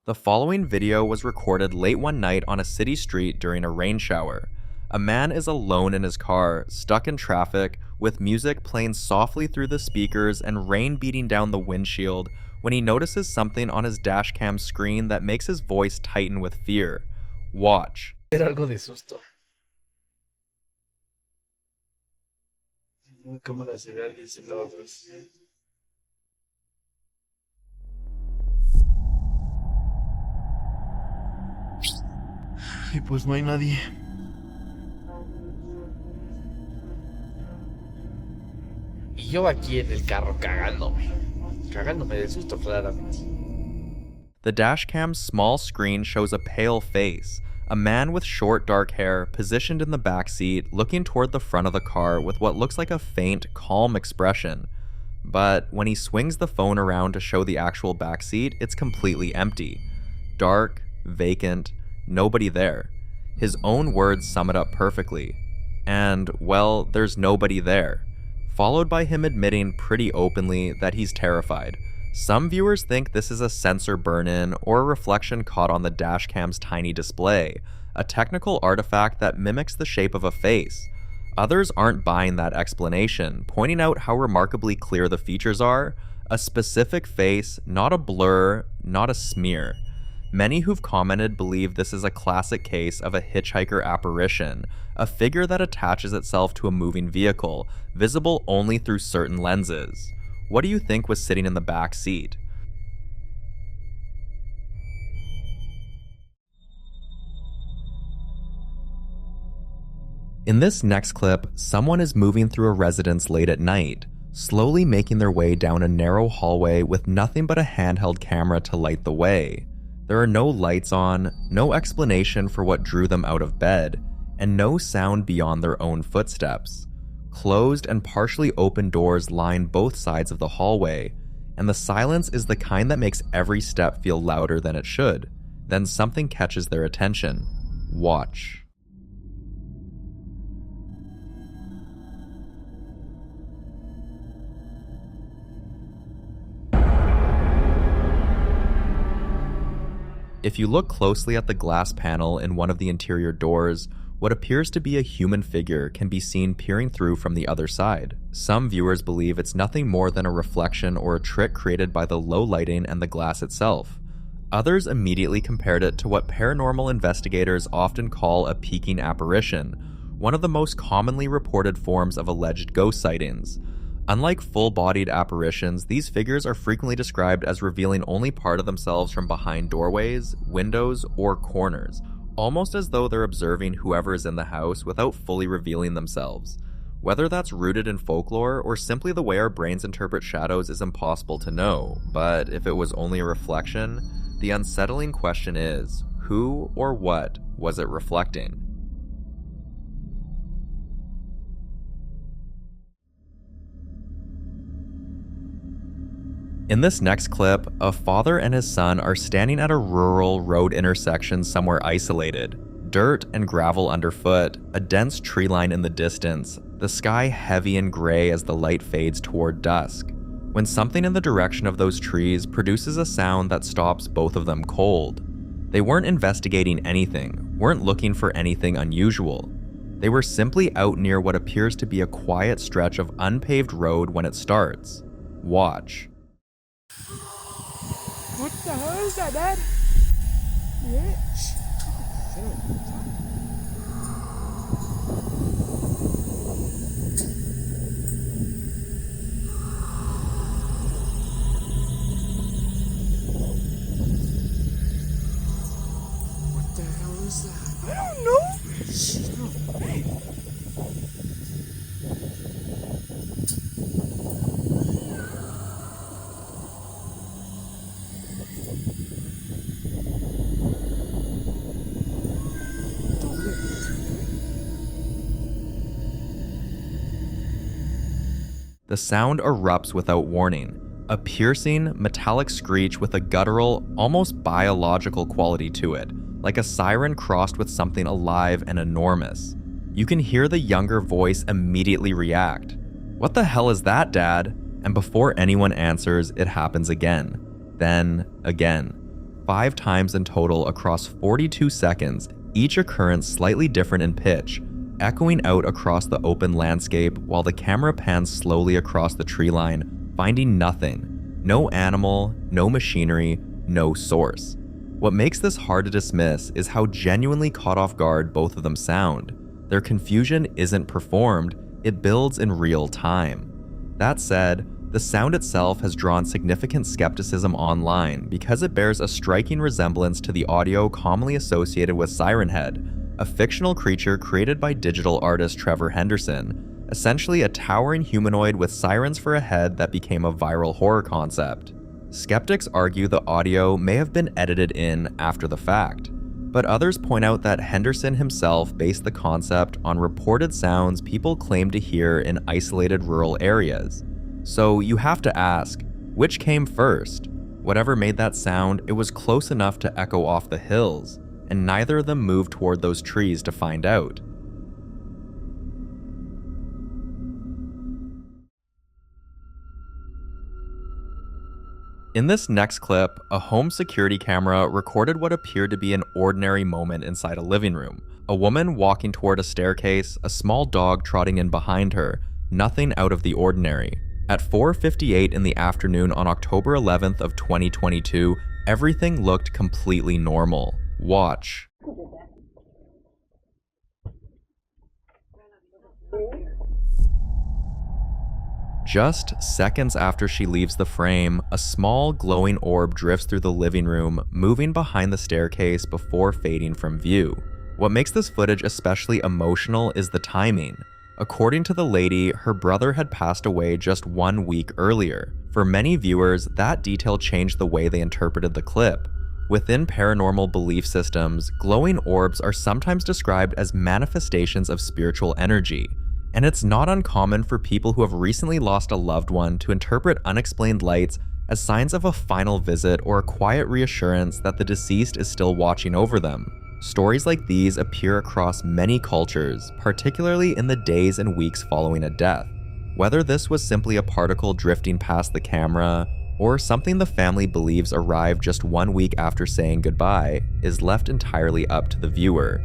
The following video was recorded late one night on a city street during a rain shower. A man is alone in his car, stuck in traffic, with music playing softly through the speakers and rain beating down the windshield when he notices something on his dashcam screen that makes his voice tighten with fear. Watch. Era algo de susto. Cámara se ve a alguien sentado atrás. Y pues no hay nadie. Y yo aquí en el carro cagándome de susto claramente. The dashcam's small screen shows a pale face, a man with short dark hair positioned in the back seat looking toward the front of the car with what looks like a faint, calm expression. But when he swings the phone around to show the actual back seat, it's completely empty. Dark, vacant, nobody there. His own words sum it up perfectly. And, well, there's nobody there. Followed by him admitting pretty openly that he's terrified. Some viewers think this is a sensor burn-in or a reflection caught on the dashcam's tiny display, a technical artifact that mimics the shape of a face. Others aren't buying that explanation, pointing out how remarkably clear the features are, a specific face, not a blur, not a smear. Many who've commented believe this is a classic case of a hitchhiker apparition, a figure that attaches itself to a moving vehicle, visible only through certain lenses. What do you think was sitting in the back seat? In this next clip, someone is moving through a residence late at night, slowly making their way down a narrow hallway with nothing but a handheld camera to light the way. There are no lights on, no explanation for what drew them out of bed, and no sound beyond their own footsteps. Closed and partially open doors line both sides of the hallway, and the silence is the kind that makes every step feel louder than it should. Then something catches their attention. Watch. If you look closely at the glass panel in one of the interior doors, what appears to be a human figure can be seen peering through from the other side. Some viewers believe it's nothing more than a reflection or a trick created by the low lighting and the glass itself. Others immediately compared it to what paranormal investigators often call a peeking apparition, one of the most commonly reported forms of alleged ghost sightings. Unlike full-bodied apparitions, these figures are frequently described as revealing only part of themselves from behind doorways, windows, or corners, almost as though they're observing whoever is in the house without fully revealing themselves. Whether that's rooted in folklore or simply the way our brains interpret shadows is impossible to know, but if it was only a reflection, the unsettling question is, who or what was it reflecting? In this next clip, a father and his son are standing at a rural road intersection somewhere isolated. Dirt and gravel underfoot, a dense tree line in the distance, the sky heavy and gray as the light fades toward dusk. When something in the direction of those trees produces a sound that stops both of them cold. They weren't investigating anything, weren't looking for anything unusual. They were simply out near what appears to be a quiet stretch of unpaved road when it starts. Watch. What the hell is that, Dad? Bitch. What the hell is that? I don't know. Hey. The sound erupts without warning, a piercing, metallic screech with a guttural, almost biological quality to it, like a siren crossed with something alive and enormous. You can hear the younger voice immediately react. "What the hell is that, Dad?" And before anyone answers, it happens again. Then again. 5 times in total across 42 seconds, each occurrence slightly different in pitch, echoing out across the open landscape while the camera pans slowly across the tree line, finding nothing. No animal, no machinery, no source. What makes this hard to dismiss is how genuinely caught off guard both of them sound. Their confusion isn't performed, it builds in real time. That said, the sound itself has drawn significant skepticism online because it bears a striking resemblance to the audio commonly associated with Siren Head, a fictional creature created by digital artist Trevor Henderson, essentially a towering humanoid with sirens for a head that became a viral horror concept. Skeptics argue the audio may have been edited in after the fact, but others point out that Henderson himself based the concept on reported sounds people claim to hear in isolated rural areas. So you have to ask, which came first? Whatever made that sound, it was close enough to echo off the hills, and neither of them moved toward those trees to find out. In this next clip, a home security camera recorded what appeared to be an ordinary moment inside a living room. A woman walking toward a staircase, a small dog trotting in behind her, nothing out of the ordinary. At 4:58 in the afternoon on October 11th of 2022, everything looked completely normal. Watch. Just seconds after she leaves the frame, a small glowing orb drifts through the living room, moving behind the staircase before fading from view. What makes this footage especially emotional is the timing. According to the lady, her brother had passed away just 1 week earlier. For many viewers, that detail changed the way they interpreted the clip. Within paranormal belief systems, glowing orbs are sometimes described as manifestations of spiritual energy. And it's not uncommon for people who have recently lost a loved one to interpret unexplained lights as signs of a final visit or a quiet reassurance that the deceased is still watching over them. Stories like these appear across many cultures, particularly in the days and weeks following a death. Whether this was simply a particle drifting past the camera, or something the family believes arrived just 1 week after saying goodbye, is left entirely up to the viewer.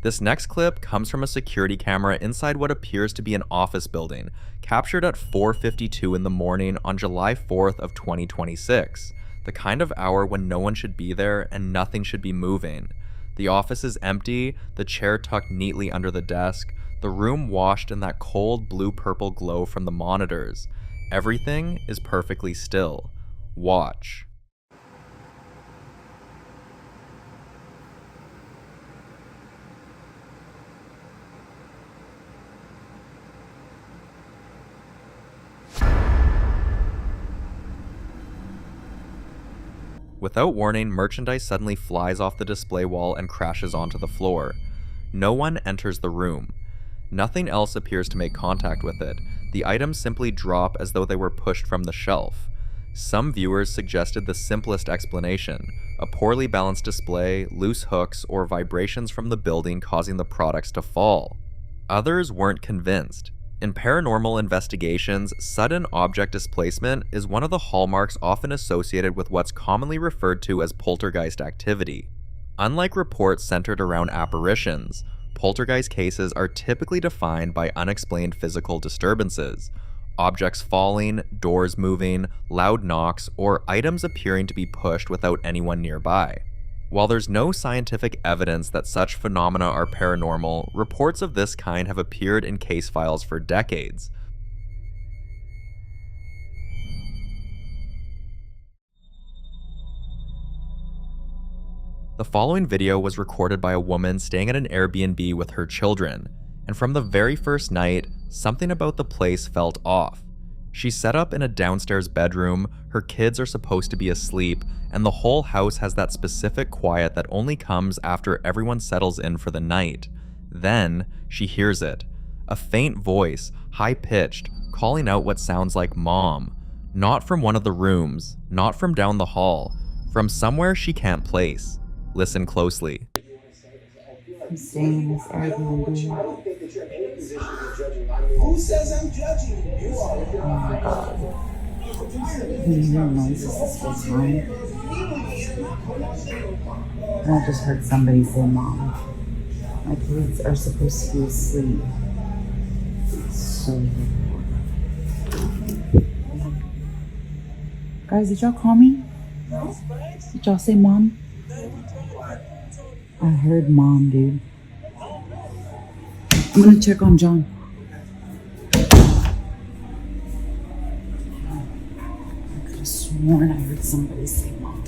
This next clip comes from a security camera inside what appears to be an office building, captured at 4:52 in the morning on July 4th of 2026, the kind of hour when no one should be there and nothing should be moving. The office is empty, the chair tucked neatly under the desk, the room washed in that cold blue-purple glow from the monitors. Everything is perfectly still. Watch. Without warning, merchandise suddenly flies off the display wall and crashes onto the floor. No one enters the room. Nothing else appears to make contact with it. The items simply drop as though they were pushed from the shelf. Some viewers suggested the simplest explanation: a poorly balanced display, loose hooks, or vibrations from the building causing the products to fall. Others weren't convinced. In paranormal investigations, sudden object displacement is one of the hallmarks often associated with what's commonly referred to as poltergeist activity. Unlike reports centered around apparitions, poltergeist cases are typically defined by unexplained physical disturbances: objects falling, doors moving, loud knocks, or items appearing to be pushed without anyone nearby. While there's no scientific evidence that such phenomena are paranormal, reports of this kind have appeared in case files for decades. The following video was recorded by a woman staying at an Airbnb with her children, and from the very first night, something about the place felt off. She's set up in a downstairs bedroom, her kids are supposed to be asleep, and the whole house has that specific quiet that only comes after everyone settles in for the night. Then, she hears it. A faint voice, high-pitched, calling out what sounds like "Mom." Not from one of the rooms, not from down the hall, from somewhere she can't place. Listen closely. He's saying this arguing. Who says I'm judging you? You are. Oh my god. I've been hearing noises this whole time. And I just heard somebody say, Mom, my kids are supposed to be asleep. So guys, did y'all call me? Did y'all say Mom? I heard Mom, dude. I'm gonna check on John. I could have sworn I heard somebody say Mom.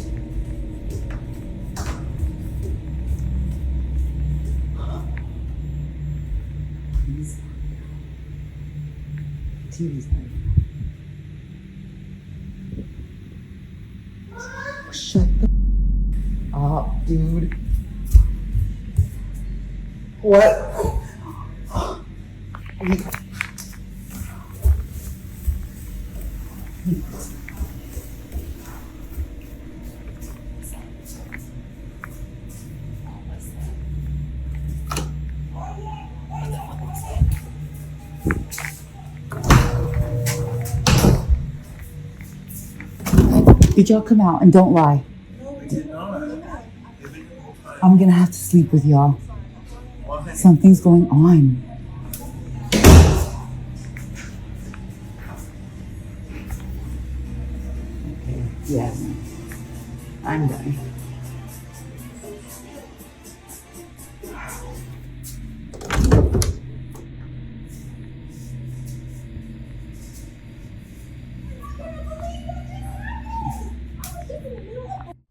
TV's not even. Shut the up, dude. What? Did y'all come out and don't lie? No, we did not. I'm gonna have to sleep with y'all. Why? Something's going on. Okay, yeah. I'm done.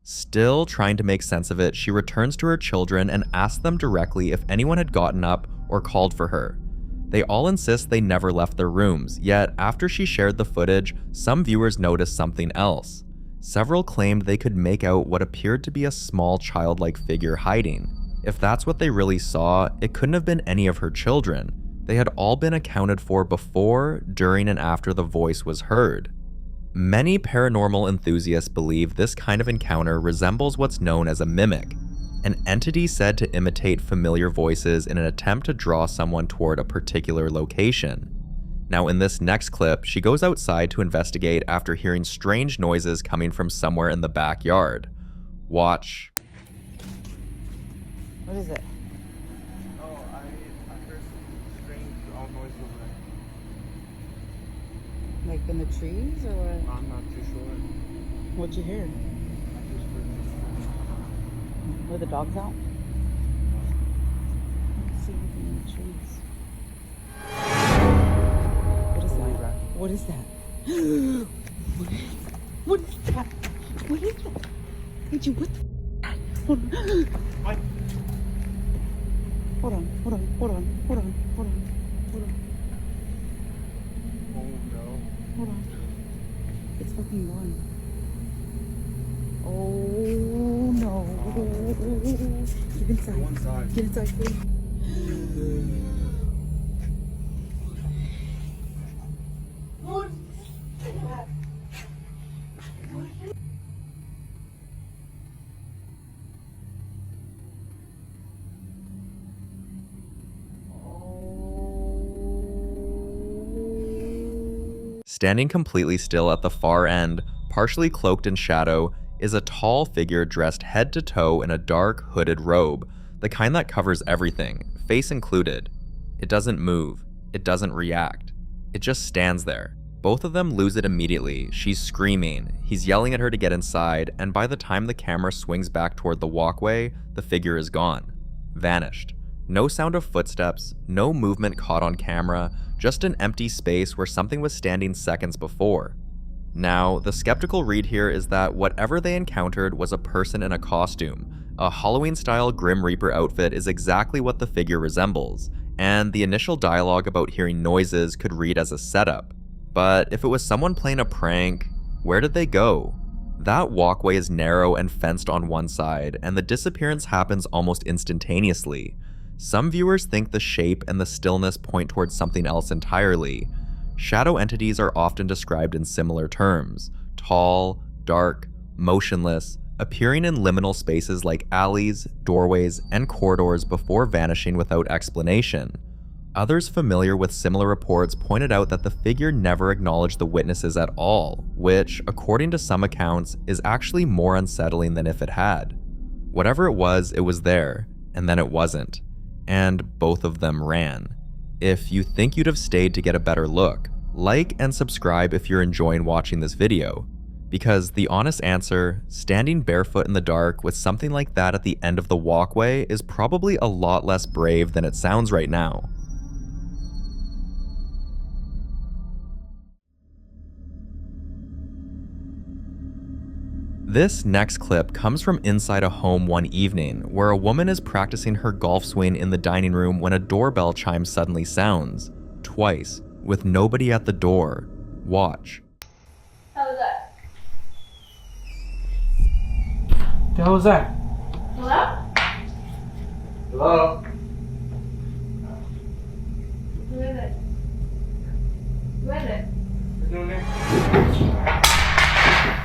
Still trying to make sense of it, she returns to her children and asks them directly if anyone had gotten up or called for her. They all insist they never left their rooms, yet after she shared the footage, some viewers noticed something else. Several claimed they could make out what appeared to be a small childlike figure hiding. If that's what they really saw, it couldn't have been any of her children. They had all been accounted for before, during, and after the voice was heard. Many paranormal enthusiasts believe this kind of encounter resembles what's known as a mimic, an entity said to imitate familiar voices in an attempt to draw someone toward a particular location. Now in this next clip, she goes outside to investigate after hearing strange noises coming from somewhere in the backyard. Watch. What is it? Oh, I heard some strange noise over there. Like in the trees or what? I'm not too sure. What'd you hear? I just heard Were the dogs out? I don't see anything in the trees. What is that? What is that? What is that? What is that? Did you what the hold on. What? Hold on. Oh no. Hold on. It's fucking gone. Oh no. Get inside. Go inside. Get inside, please. Standing completely still at the far end, partially cloaked in shadow, is a tall figure dressed head to toe in a dark, hooded robe, the kind that covers everything, face included. It doesn't move. It doesn't react. It just stands there. Both of them lose it immediately. She's screaming, he's yelling at her to get inside, and by the time the camera swings back toward the walkway, the figure is gone. Vanished. No sound of footsteps, no movement caught on camera, just an empty space where something was standing seconds before. Now, the skeptical read here is that whatever they encountered was a person in a costume. A Halloween-style Grim Reaper outfit is exactly what the figure resembles, and the initial dialogue about hearing noises could read as a setup. But if it was someone playing a prank, where did they go? That walkway is narrow and fenced on one side, and the disappearance happens almost instantaneously. Some viewers think the shape and the stillness point towards something else entirely. Shadow entities are often described in similar terms: tall, dark, motionless, appearing in liminal spaces like alleys, doorways, and corridors before vanishing without explanation. Others familiar with similar reports pointed out that the figure never acknowledged the witnesses at all, which, according to some accounts, is actually more unsettling than if it had. Whatever it was there, and then it wasn't. And both of them ran. If you think you'd have stayed to get a better look, like and subscribe if you're enjoying watching this video. Because the honest answer, standing barefoot in the dark with something like that at the end of the walkway is probably a lot less brave than it sounds right now. This next clip comes from inside a home one evening, where a woman is practicing her golf swing in the dining room when a doorbell chime suddenly sounds. Twice, with nobody at the door. Watch. How was that? The hell was that? Hello? Hello? Who is it? Who is it? You doing it?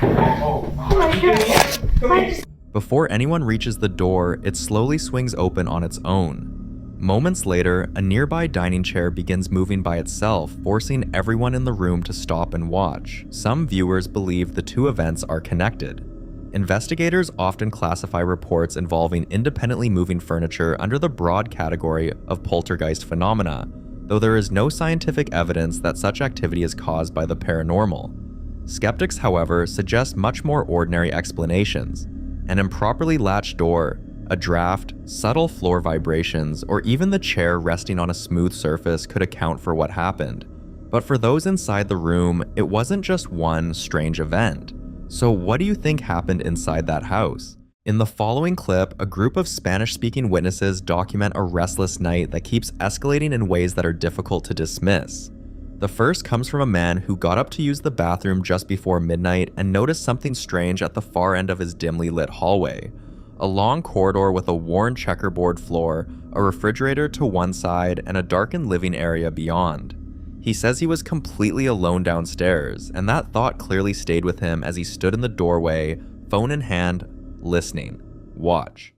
Oh my god. Before anyone reaches the door, it slowly swings open on its own. Moments later, a nearby dining chair begins moving by itself, forcing everyone in the room to stop and watch. Some viewers believe the two events are connected. Investigators often classify reports involving independently moving furniture under the broad category of poltergeist phenomena, though there is no scientific evidence that such activity is caused by the paranormal. Skeptics, however, suggest much more ordinary explanations. An improperly latched door, a draft, subtle floor vibrations, or even the chair resting on a smooth surface could account for what happened. But for those inside the room, it wasn't just one strange event. So what do you think happened inside that house? In the following clip, a group of Spanish-speaking witnesses document a restless night that keeps escalating in ways that are difficult to dismiss. The first comes from a man who got up to use the bathroom just before midnight and noticed something strange at the far end of his dimly lit hallway. A long corridor with a worn checkerboard floor, a refrigerator to one side, and a darkened living area beyond. He says he was completely alone downstairs, and that thought clearly stayed with him as he stood in the doorway, phone in hand, listening. Watch.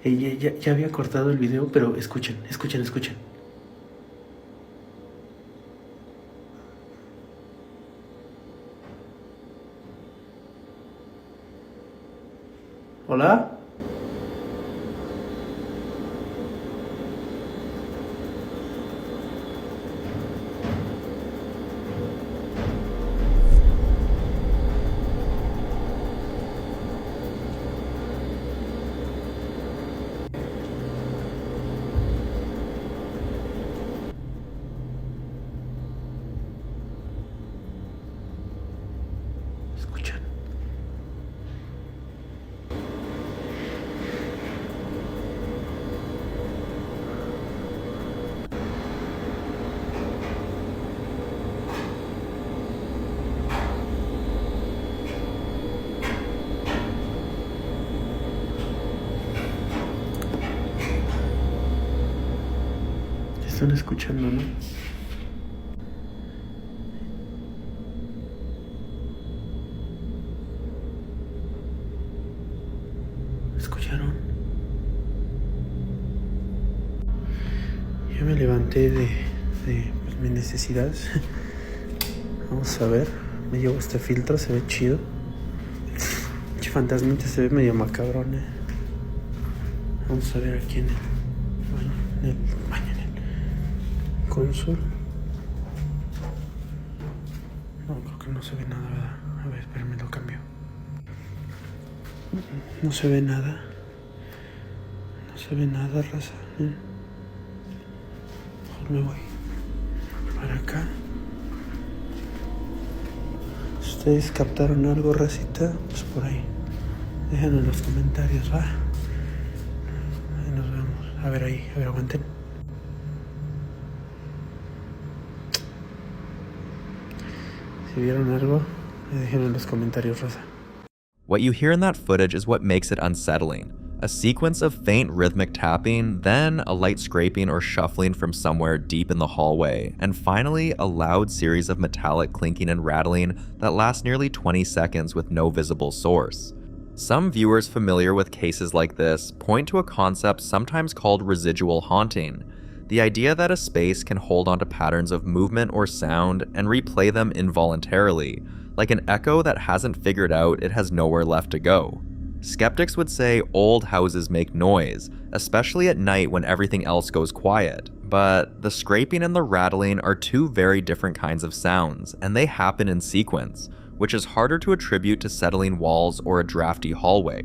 Ya había cortado el video, pero escuchen. ¿Hola? Escuchan. Están escuchando, ¿no? ¿Escucharon? Yo me levanté de pues, mis necesidades. Vamos a ver. Me llevo este filtro, se ve chido. Che fantasmita se ve medio macabrón, Vamos a ver aquí en el baño, en el console. No, creo que no se ve nada, ¿verdad? A ver, espérame, lo cambio. No se ve nada. No se ve nada, raza. Mejor me voy para acá. Si ustedes captaron algo, racita, pues por ahí. Déjenlo en los comentarios, va. Ahí nos vemos. A ver, aguanten. Si vieron algo, déjenlo en los comentarios, raza. What you hear in that footage is what makes it unsettling. A sequence of faint rhythmic tapping, then a light scraping or shuffling from somewhere deep in the hallway, and finally a loud series of metallic clinking and rattling that lasts nearly 20 seconds with no visible source. Some viewers familiar with cases like this point to a concept sometimes called residual haunting. The idea that a space can hold onto patterns of movement or sound and replay them involuntarily, like an echo that hasn't figured out it has nowhere left to go. Skeptics would say old houses make noise, especially at night when everything else goes quiet, but the scraping and the rattling are two very different kinds of sounds, and they happen in sequence, which is harder to attribute to settling walls or a drafty hallway.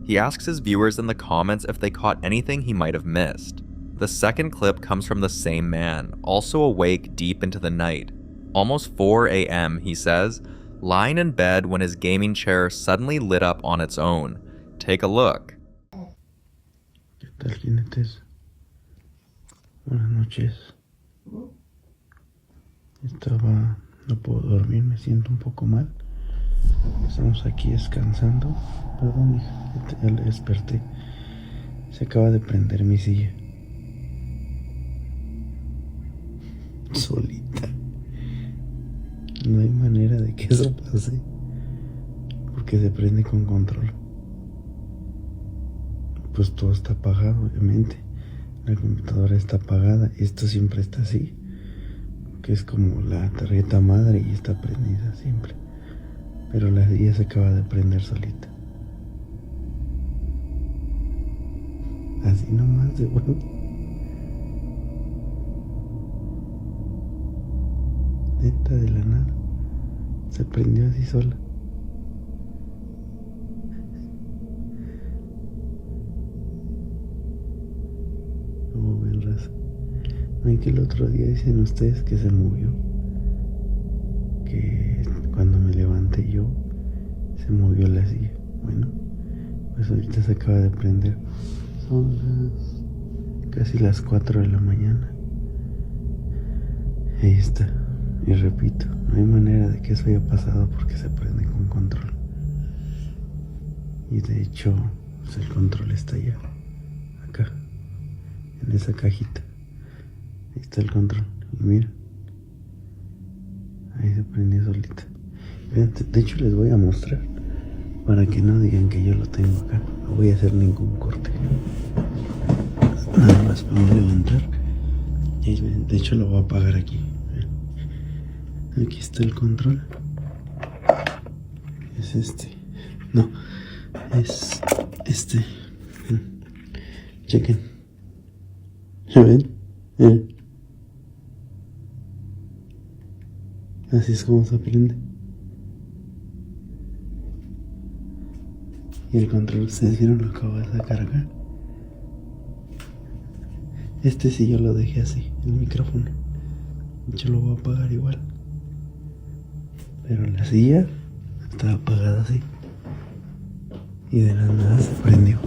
He asks his viewers in the comments if they caught anything he might have missed. The second clip comes from the same man, also awake deep into the night. Almost 4 a.m., he says, lying in bed when his gaming chair suddenly lit up on its own. Take a look. ¿Qué tal, jinetes? Buenas noches. No puedo dormir, me siento un poco mal. Estamos aquí descansando. Perdón, hija, ya le desperté. Se acaba de prender mi silla. Solita. No hay manera de que eso pase, porque se prende con control. Pues todo está apagado, obviamente. La computadora está apagada. Esto siempre está así, que es como la tarjeta madre y está prendida siempre. Pero la silla se acaba de prender solita. Así nomás de bueno. Neta, de la nada. Se prendió así sola. Como ven, raza. Ven que el otro día dicen ustedes que se movió. Que cuando me levanté yo, se movió la silla. Bueno, pues ahorita se acaba de prender. Son casi las 4 de la mañana. Ahí está. Y repito, no hay manera de que eso haya pasado porque se prende con control. Y de hecho, pues el control está allá, acá, en esa cajita. Ahí está el control. Y mira, ahí se prendió solita. Vean, de hecho les voy a mostrar para que no digan que yo lo tengo acá. No voy a hacer ningún corte. Nada más vamos a levantar. Y de hecho lo voy a apagar aquí. Aquí está el control. Es este. No, es este. Chequen. ¿Ya ven? Así es como se prende. Y el control, ustedes vieron, lo acabo de sacar acá. Este sí yo lo dejé así, el micrófono. Yo lo voy a apagar igual. Pero la silla estaba apagada así. Y de la nada se prendió.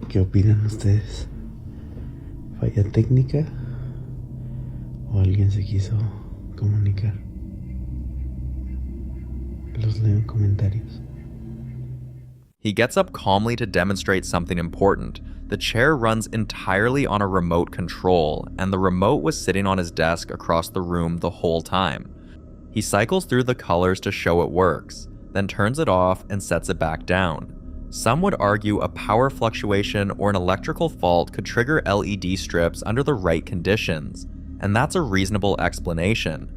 ¿Qué opinan ustedes? ¿Falla técnica? ¿O alguien se quiso comunicar? Los leo en comentarios. He gets up calmly to demonstrate something important. The chair runs entirely on a remote control, and the remote was sitting on his desk across the room the whole time. He cycles through the colors to show it works, then turns it off and sets it back down. Some would argue a power fluctuation or an electrical fault could trigger LED strips under the right conditions, and that's a reasonable explanation.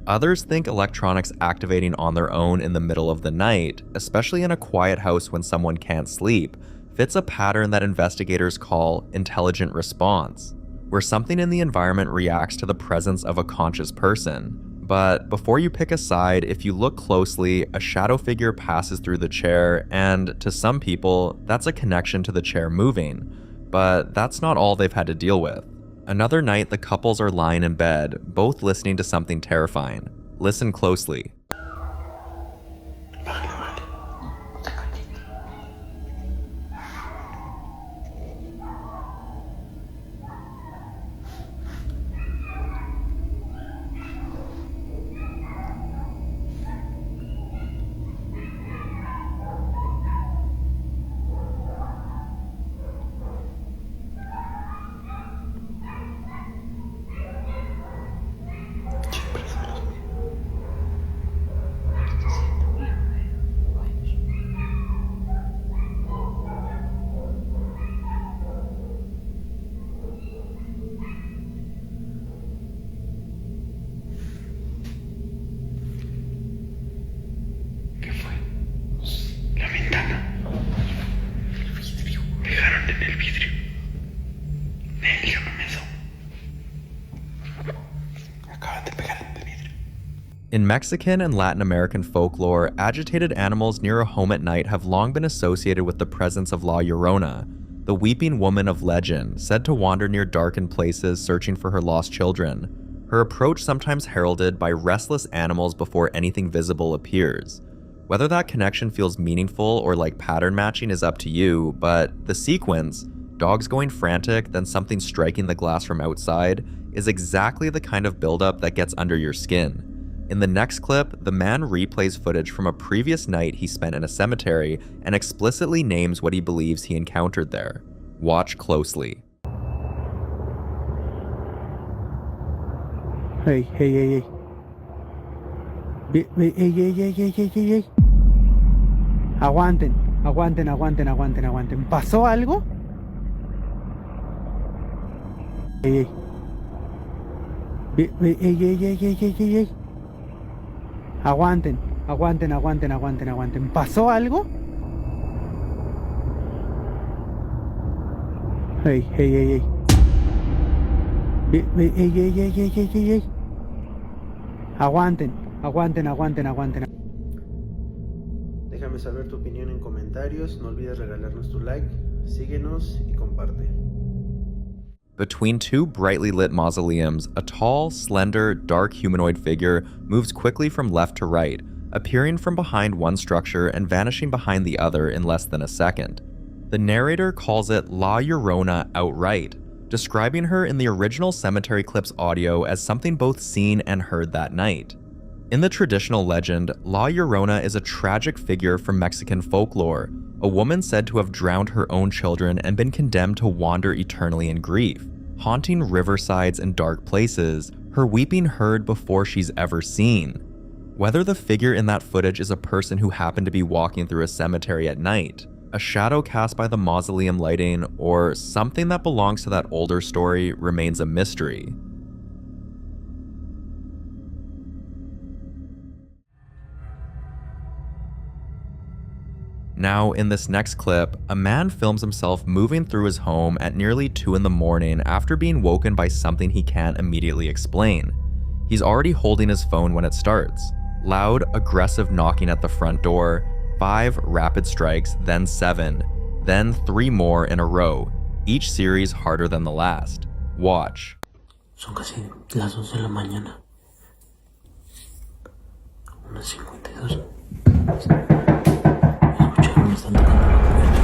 Others think electronics activating on their own in the middle of the night, especially in a quiet house when someone can't sleep, fits a pattern that investigators call intelligent response, where something in the environment reacts to the presence of a conscious person. But before you pick a side, if you look closely, a shadow figure passes through the chair, and to some people, that's a connection to the chair moving. But that's not all they've had to deal with. Another night, the couples are lying in bed, both listening to something terrifying. Listen closely. In Mexican and Latin American folklore, agitated animals near a home at night have long been associated with the presence of La Llorona, the weeping woman of legend, said to wander near darkened places searching for her lost children. Her approach sometimes heralded by restless animals before anything visible appears. Whether that connection feels meaningful or like pattern matching is up to you, but the sequence, dogs going frantic, then something striking the glass from outside, is exactly the kind of buildup that gets under your skin. In the next clip, the man replays footage from a previous night he spent in a cemetery and explicitly names what he believes he encountered there. Watch closely. Hey, hey, hey, hey. Hey, hey, hey, hey, hey, hey, hey, hey. Aguanten, aguanten, aguanten, aguanten, aguanten. ¿Pasó algo? Hey, hey. Hey, hey, hey, hey, hey, hey, hey, hey. Aguanten, aguanten, aguanten, aguanten, aguanten. ¿Pasó algo? Hey, hey, hey, hey. Hey, hey, hey, hey, hey, hey, hey, hey, hey. Aguanten, aguanten, aguanten, aguanten. Déjame saber tu opinión en comentarios. No olvides regalarnos tu like, síguenos y comparte. Between two brightly lit mausoleums, a tall, slender, dark humanoid figure moves quickly from left to right, appearing from behind one structure and vanishing behind the other in less than a second. The narrator calls it La Llorona outright, describing her in the original cemetery clip's audio as something both seen and heard that night. In the traditional legend, La Llorona is a tragic figure from Mexican folklore, a woman said to have drowned her own children and been condemned to wander eternally in grief, haunting riversides and dark places, her weeping heard before she's ever seen. Whether the figure in that footage is a person who happened to be walking through a cemetery at night, a shadow cast by the mausoleum lighting, or something that belongs to that older story remains a mystery. Now, in this next clip, a man films himself moving through his home at nearly 2 in the morning after being woken by something he can't immediately explain. He's already holding his phone when it starts. Loud, aggressive knocking at the front door, 5 rapid strikes, then 7, then 3 more in a row, each series harder than the last. Watch. Son casi las 11 de la mañana. 1:52. Escucharon, me están tocando la puerta.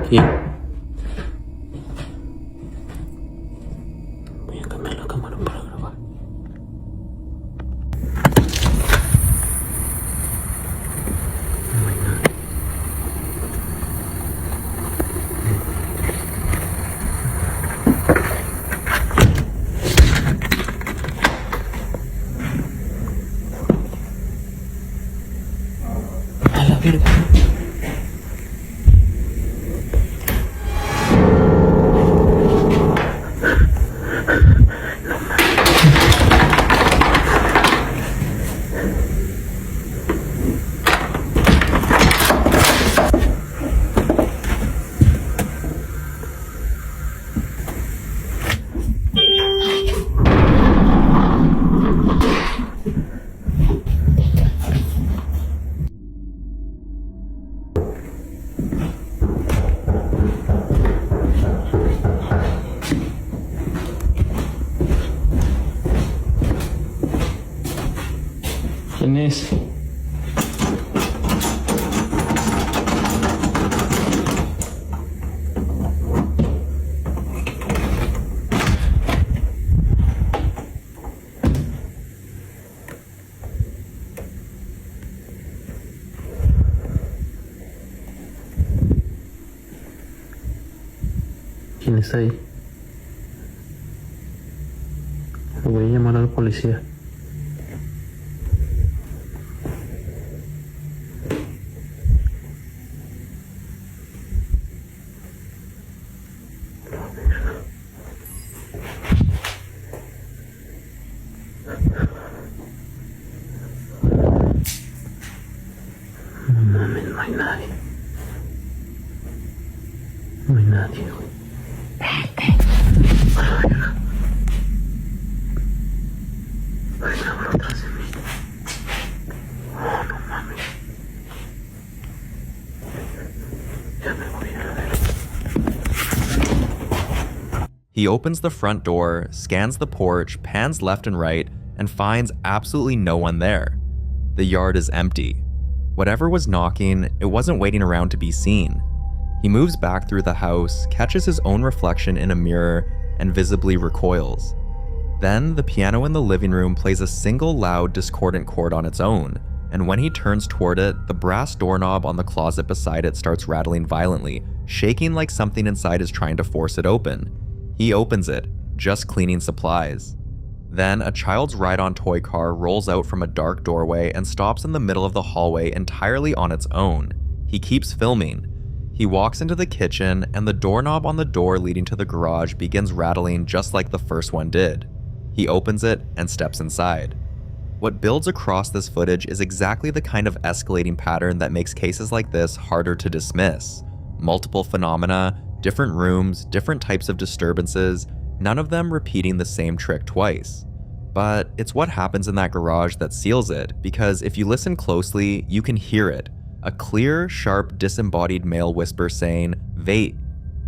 ¿Quién? Voy a cambiar la cámara para grabar. No hay nada. A la verga. ¿Quién es? ¿Quién está ahí? Le voy a llamar al policía. No mames, no hay nadie. No hay nadie, güey. Ay, cabrón, atrás de mí. Oh, no mames. Ya me voy a ver. He opens the front door, scans the porch, pans left and right, and finds absolutely no one there. The yard is empty. Whatever was knocking, it wasn't waiting around to be seen. He moves back through the house, catches his own reflection in a mirror, and visibly recoils. Then, the piano in the living room plays a single loud, discordant chord on its own, and when he turns toward it, the brass doorknob on the closet beside it starts rattling violently, shaking like something inside is trying to force it open. He opens it, just cleaning supplies. Then, a child's ride-on toy car rolls out from a dark doorway and stops in the middle of the hallway entirely on its own. He keeps filming. He walks into the kitchen, and the doorknob on the door leading to the garage begins rattling just like the first one did. He opens it and steps inside. What builds across this footage is exactly the kind of escalating pattern that makes cases like this harder to dismiss. Multiple phenomena, different rooms, different types of disturbances, none of them repeating the same trick twice. But it's what happens in that garage that seals it, because if you listen closely, you can hear it. A clear, sharp, disembodied male whisper saying, "Vait,"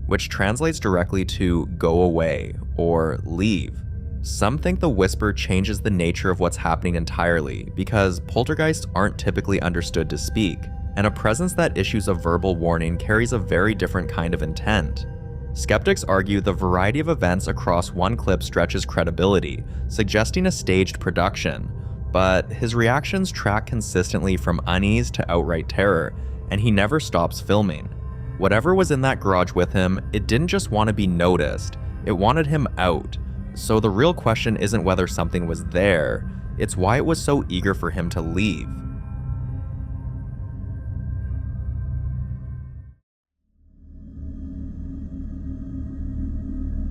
which translates directly to "go away" or "leave." Some think the whisper changes the nature of what's happening entirely, because poltergeists aren't typically understood to speak, and a presence that issues a verbal warning carries a very different kind of intent. Skeptics argue the variety of events across one clip stretches credibility, suggesting a staged production, but his reactions track consistently from unease to outright terror, and he never stops filming. Whatever was in that garage with him, it didn't just want to be noticed, it wanted him out. So the real question isn't whether something was there, it's why it was so eager for him to leave.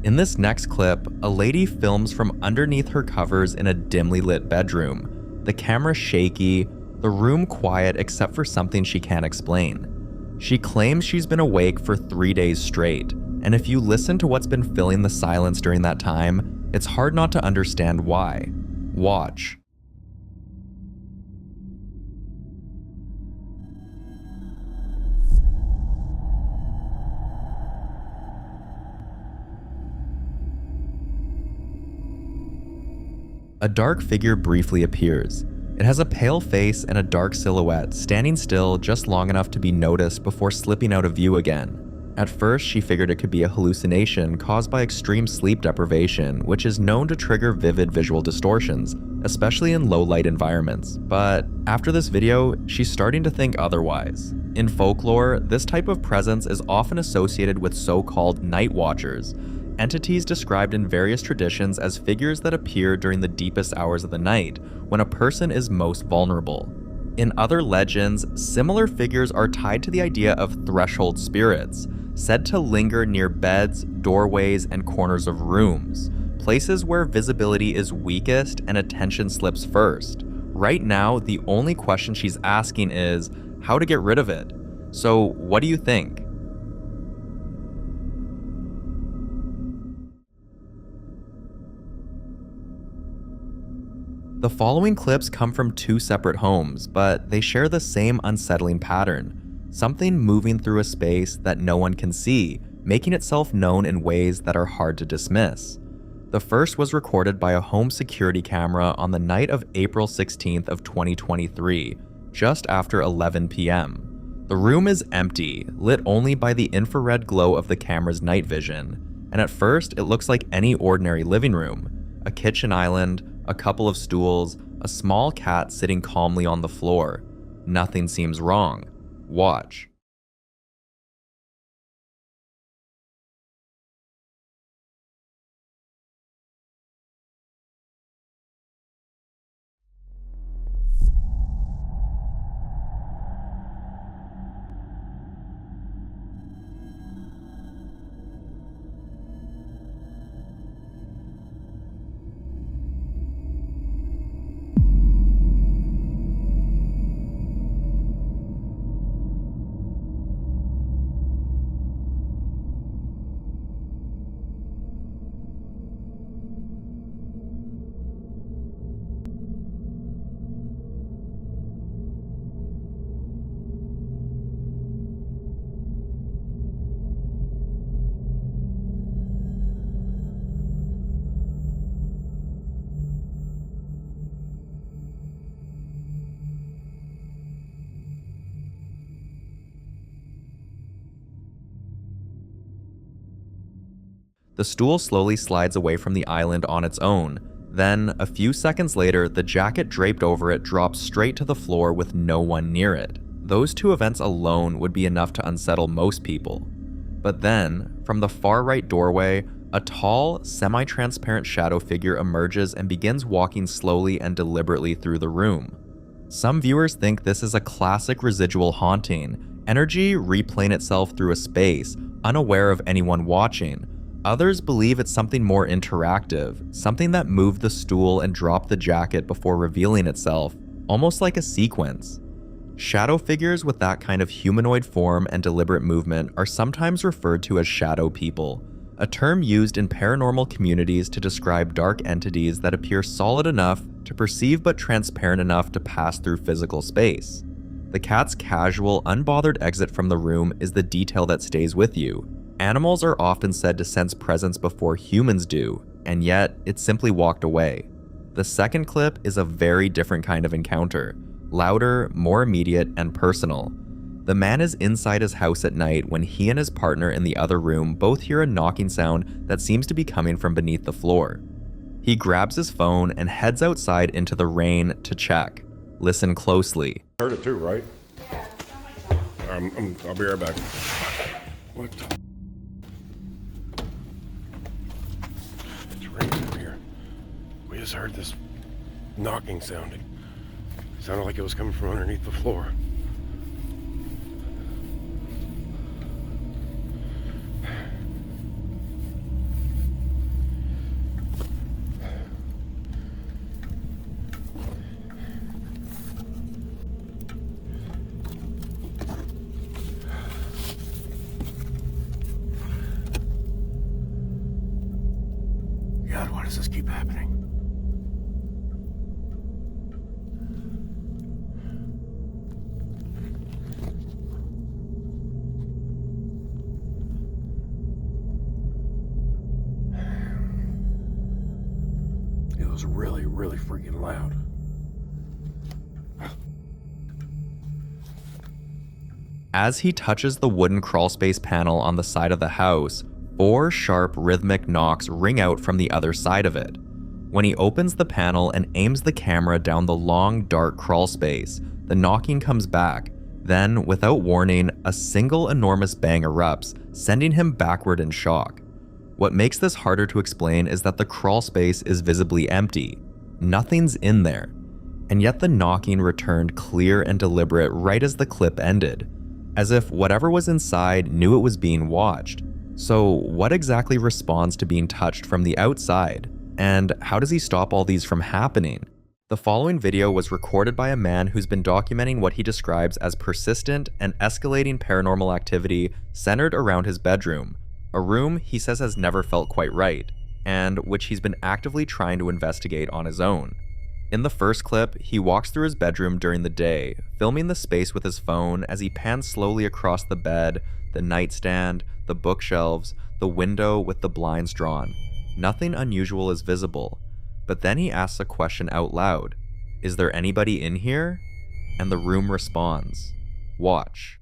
In this next clip, a lady films from underneath her covers in a dimly lit bedroom. The camera shaky, the room quiet except for something she can't explain. She claims she's been awake for 3 days straight, and if you listen to what's been filling the silence during that time, it's hard not to understand why. Watch. A dark figure briefly appears. It has a pale face and a dark silhouette, standing still just long enough to be noticed before slipping out of view again. At first, she figured it could be a hallucination caused by extreme sleep deprivation, which is known to trigger vivid visual distortions, especially in low-light environments. But after this video, she's starting to think otherwise. In folklore, this type of presence is often associated with so-called night watchers, entities described in various traditions as figures that appear during the deepest hours of the night, when a person is most vulnerable. In other legends, similar figures are tied to the idea of threshold spirits, said to linger near beds, doorways, and corners of rooms, places where visibility is weakest and attention slips first. Right now, the only question she's asking is how to get rid of it. So, what do you think? The following clips come from two separate homes, but they share the same unsettling pattern. Something moving through a space that no one can see, making itself known in ways that are hard to dismiss. The first was recorded by a home security camera on the night of April 16th of 2023, just after 11 p.m. The room is empty, lit only by the infrared glow of the camera's night vision, and at first it looks like any ordinary living room. A kitchen island, a couple of stools, a small cat sitting calmly on the floor. Nothing seems wrong. Watch. The stool slowly slides away from the island on its own. Then, a few seconds later, the jacket draped over it drops straight to the floor with no one near it. Those two events alone would be enough to unsettle most people. But then, from the far right doorway, a tall, semi-transparent shadow figure emerges and begins walking slowly and deliberately through the room. Some viewers think this is a classic residual haunting, energy replaying itself through a space, unaware of anyone watching. Others believe it's something more interactive, something that moved the stool and dropped the jacket before revealing itself, almost like a sequence. Shadow figures with that kind of humanoid form and deliberate movement are sometimes referred to as shadow people, a term used in paranormal communities to describe dark entities that appear solid enough to perceive but transparent enough to pass through physical space. The cat's casual, unbothered exit from the room is the detail that stays with you. Animals are often said to sense presence before humans do, and yet it simply walked away. The second clip is a very different kind of encounter, louder, more immediate, and personal. The man is inside his house at night when he and his partner in the other room both hear a knocking sound that seems to be coming from beneath the floor. He grabs his phone and heads outside into the rain to check. Listen closely. Heard it too, right? I'll be right back. What the? It's raining over here. We just heard this knocking sounding. It sounded like it was coming from underneath the floor. God, why does this keep happening? It was really, really freaking loud. As he touches the wooden crawlspace panel on the side of the house, 4 sharp rhythmic knocks ring out from the other side of it. When he opens the panel and aims the camera down the long, dark crawlspace, the knocking comes back. Then, without warning, a single enormous bang erupts, sending him backward in shock. What makes this harder to explain is that the crawlspace is visibly empty. Nothing's in there. And yet the knocking returned clear and deliberate right as the clip ended, as if whatever was inside knew it was being watched. So what exactly responds to being touched from the outside? And how does he stop all these from happening? The following video was recorded by a man who's been documenting what he describes as persistent and escalating paranormal activity centered around his bedroom, a room he says has never felt quite right, and which he's been actively trying to investigate on his own. In the first clip, he walks through his bedroom during the day, filming the space with his phone as he pans slowly across the bed, the nightstand, the bookshelves, the window with the blinds drawn. Nothing unusual is visible, but then he asks a question out loud. Is there anybody in here? And the room responds. Watch.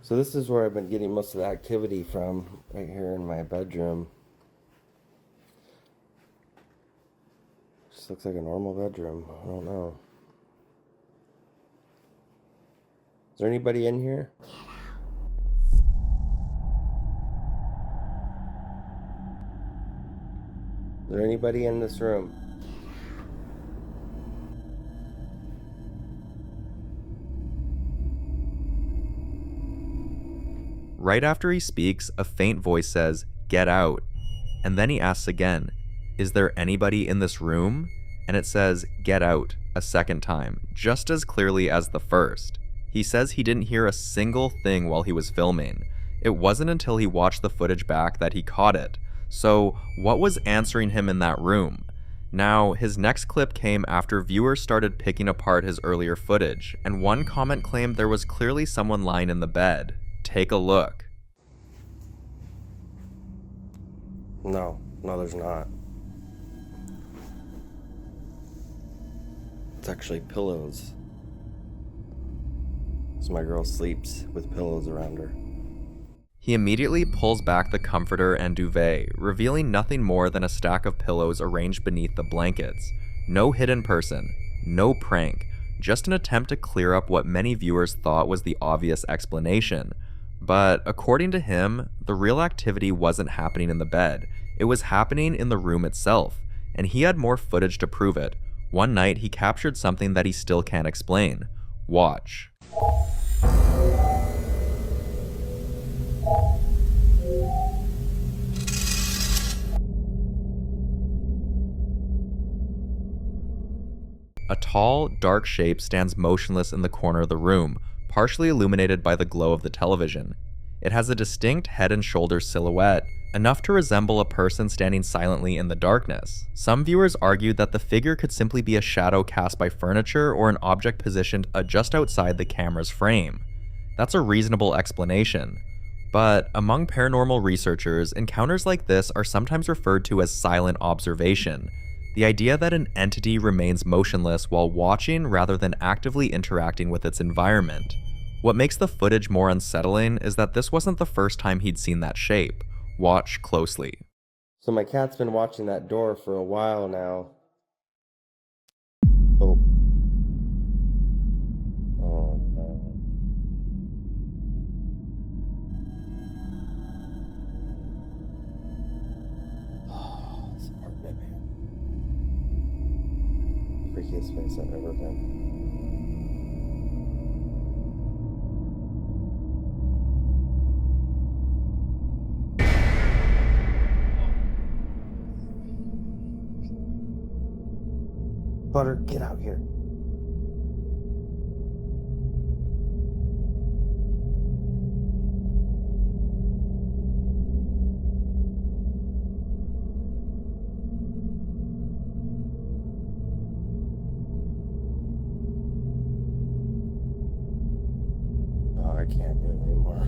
So this is where I've been getting most of the activity from, right here in my bedroom. Just looks like a normal bedroom. I don't know. Is there anybody in here? Is there anybody in this room? Right after he speaks, a faint voice says, "Get out." And then he asks again, "Is there anybody in this room?" And it says, "Get out," a second time, just as clearly as the first. He says he didn't hear a single thing while he was filming. It wasn't until he watched the footage back that he caught it. So, what was answering him in that room? Now, his next clip came after viewers started picking apart his earlier footage, and one comment claimed there was clearly someone lying in the bed. Take a look. No, there's not. It's actually pillows. So my girl sleeps with pillows around her. He immediately pulls back the comforter and duvet, revealing nothing more than a stack of pillows arranged beneath the blankets. No hidden person, no prank, just an attempt to clear up what many viewers thought was the obvious explanation. But according to him, the real activity wasn't happening in the bed, it was happening in the room itself, and he had more footage to prove it. One night, he captured something that he still can't explain. Watch. A tall, dark shape stands motionless in the corner of the room, partially illuminated by the glow of the television. It has a distinct head and shoulders silhouette, enough to resemble a person standing silently in the darkness. Some viewers argued that the figure could simply be a shadow cast by furniture or an object positioned just outside the camera's frame. That's a reasonable explanation. But among paranormal researchers, encounters like this are sometimes referred to as silent observation, the idea that an entity remains motionless while watching rather than actively interacting with its environment. What makes the footage more unsettling is that this wasn't the first time he'd seen that shape. Watch closely. So my cat's been watching that door for a while now. Oh. Oh no. Oh, this apartment, man. Freakiest place I've ever been. Butter, get out here. Oh, I can't do it anymore.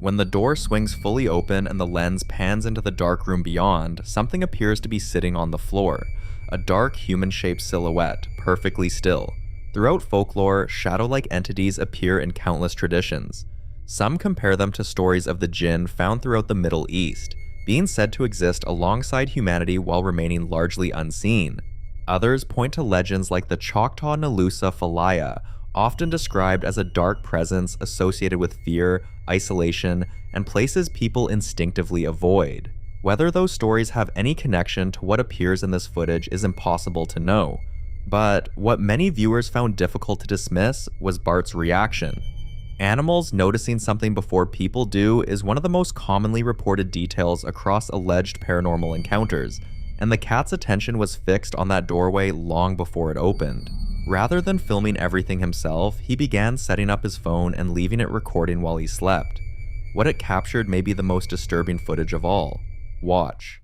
When the door swings fully open and the lens pans into the dark room beyond, something appears to be sitting on the floor, a dark human-shaped silhouette, perfectly still. Throughout folklore, shadow-like entities appear in countless traditions. Some compare them to stories of the jinn found throughout the Middle East, being said to exist alongside humanity while remaining largely unseen. Others point to legends like the Choctaw Nalusa Falaya, often described as a dark presence associated with fear, isolation, and places people instinctively avoid. Whether those stories have any connection to what appears in this footage is impossible to know, but what many viewers found difficult to dismiss was Bart's reaction. Animals noticing something before people do is one of the most commonly reported details across alleged paranormal encounters, and the cat's attention was fixed on that doorway long before it opened. Rather than filming everything himself, he began setting up his phone and leaving it recording while he slept. What it captured may be the most disturbing footage of all. Watch.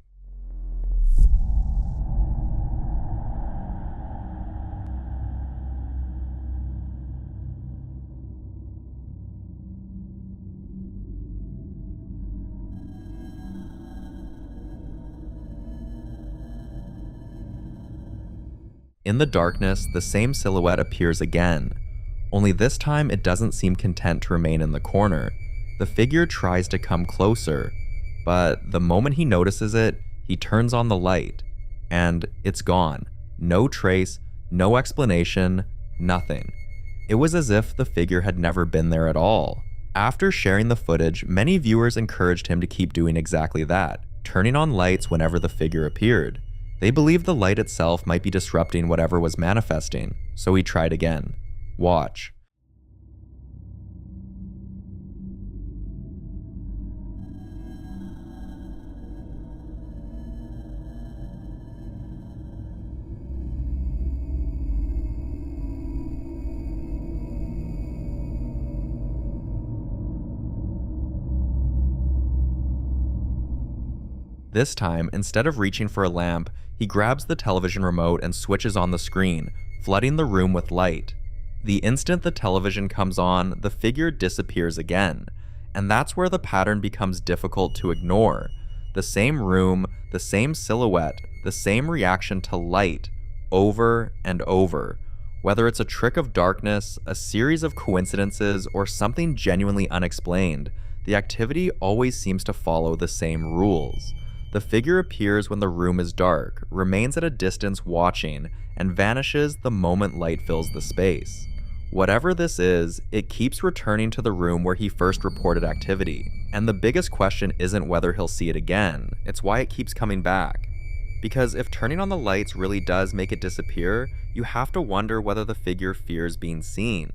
In the darkness, the same silhouette appears again. Only this time it doesn't seem content to remain in the corner. The figure tries to come closer, but the moment he notices it, he turns on the light, and it's gone. No trace, no explanation, nothing. It was as if the figure had never been there at all. After sharing the footage, many viewers encouraged him to keep doing exactly that, turning on lights whenever the figure appeared. They believed the light itself might be disrupting whatever was manifesting, so he tried again. Watch. This time, instead of reaching for a lamp, he grabs the television remote and switches on the screen, flooding the room with light. The instant the television comes on, the figure disappears again, and that's where the pattern becomes difficult to ignore. The same room, the same silhouette, the same reaction to light, over and over. Whether it's a trick of darkness, a series of coincidences, or something genuinely unexplained, the activity always seems to follow the same rules. The figure appears when the room is dark, remains at a distance watching, and vanishes the moment light fills the space. Whatever this is, it keeps returning to the room where he first reported activity, and the biggest question isn't whether he'll see it again, it's why it keeps coming back. Because if turning on the lights really does make it disappear, you have to wonder whether the figure fears being seen.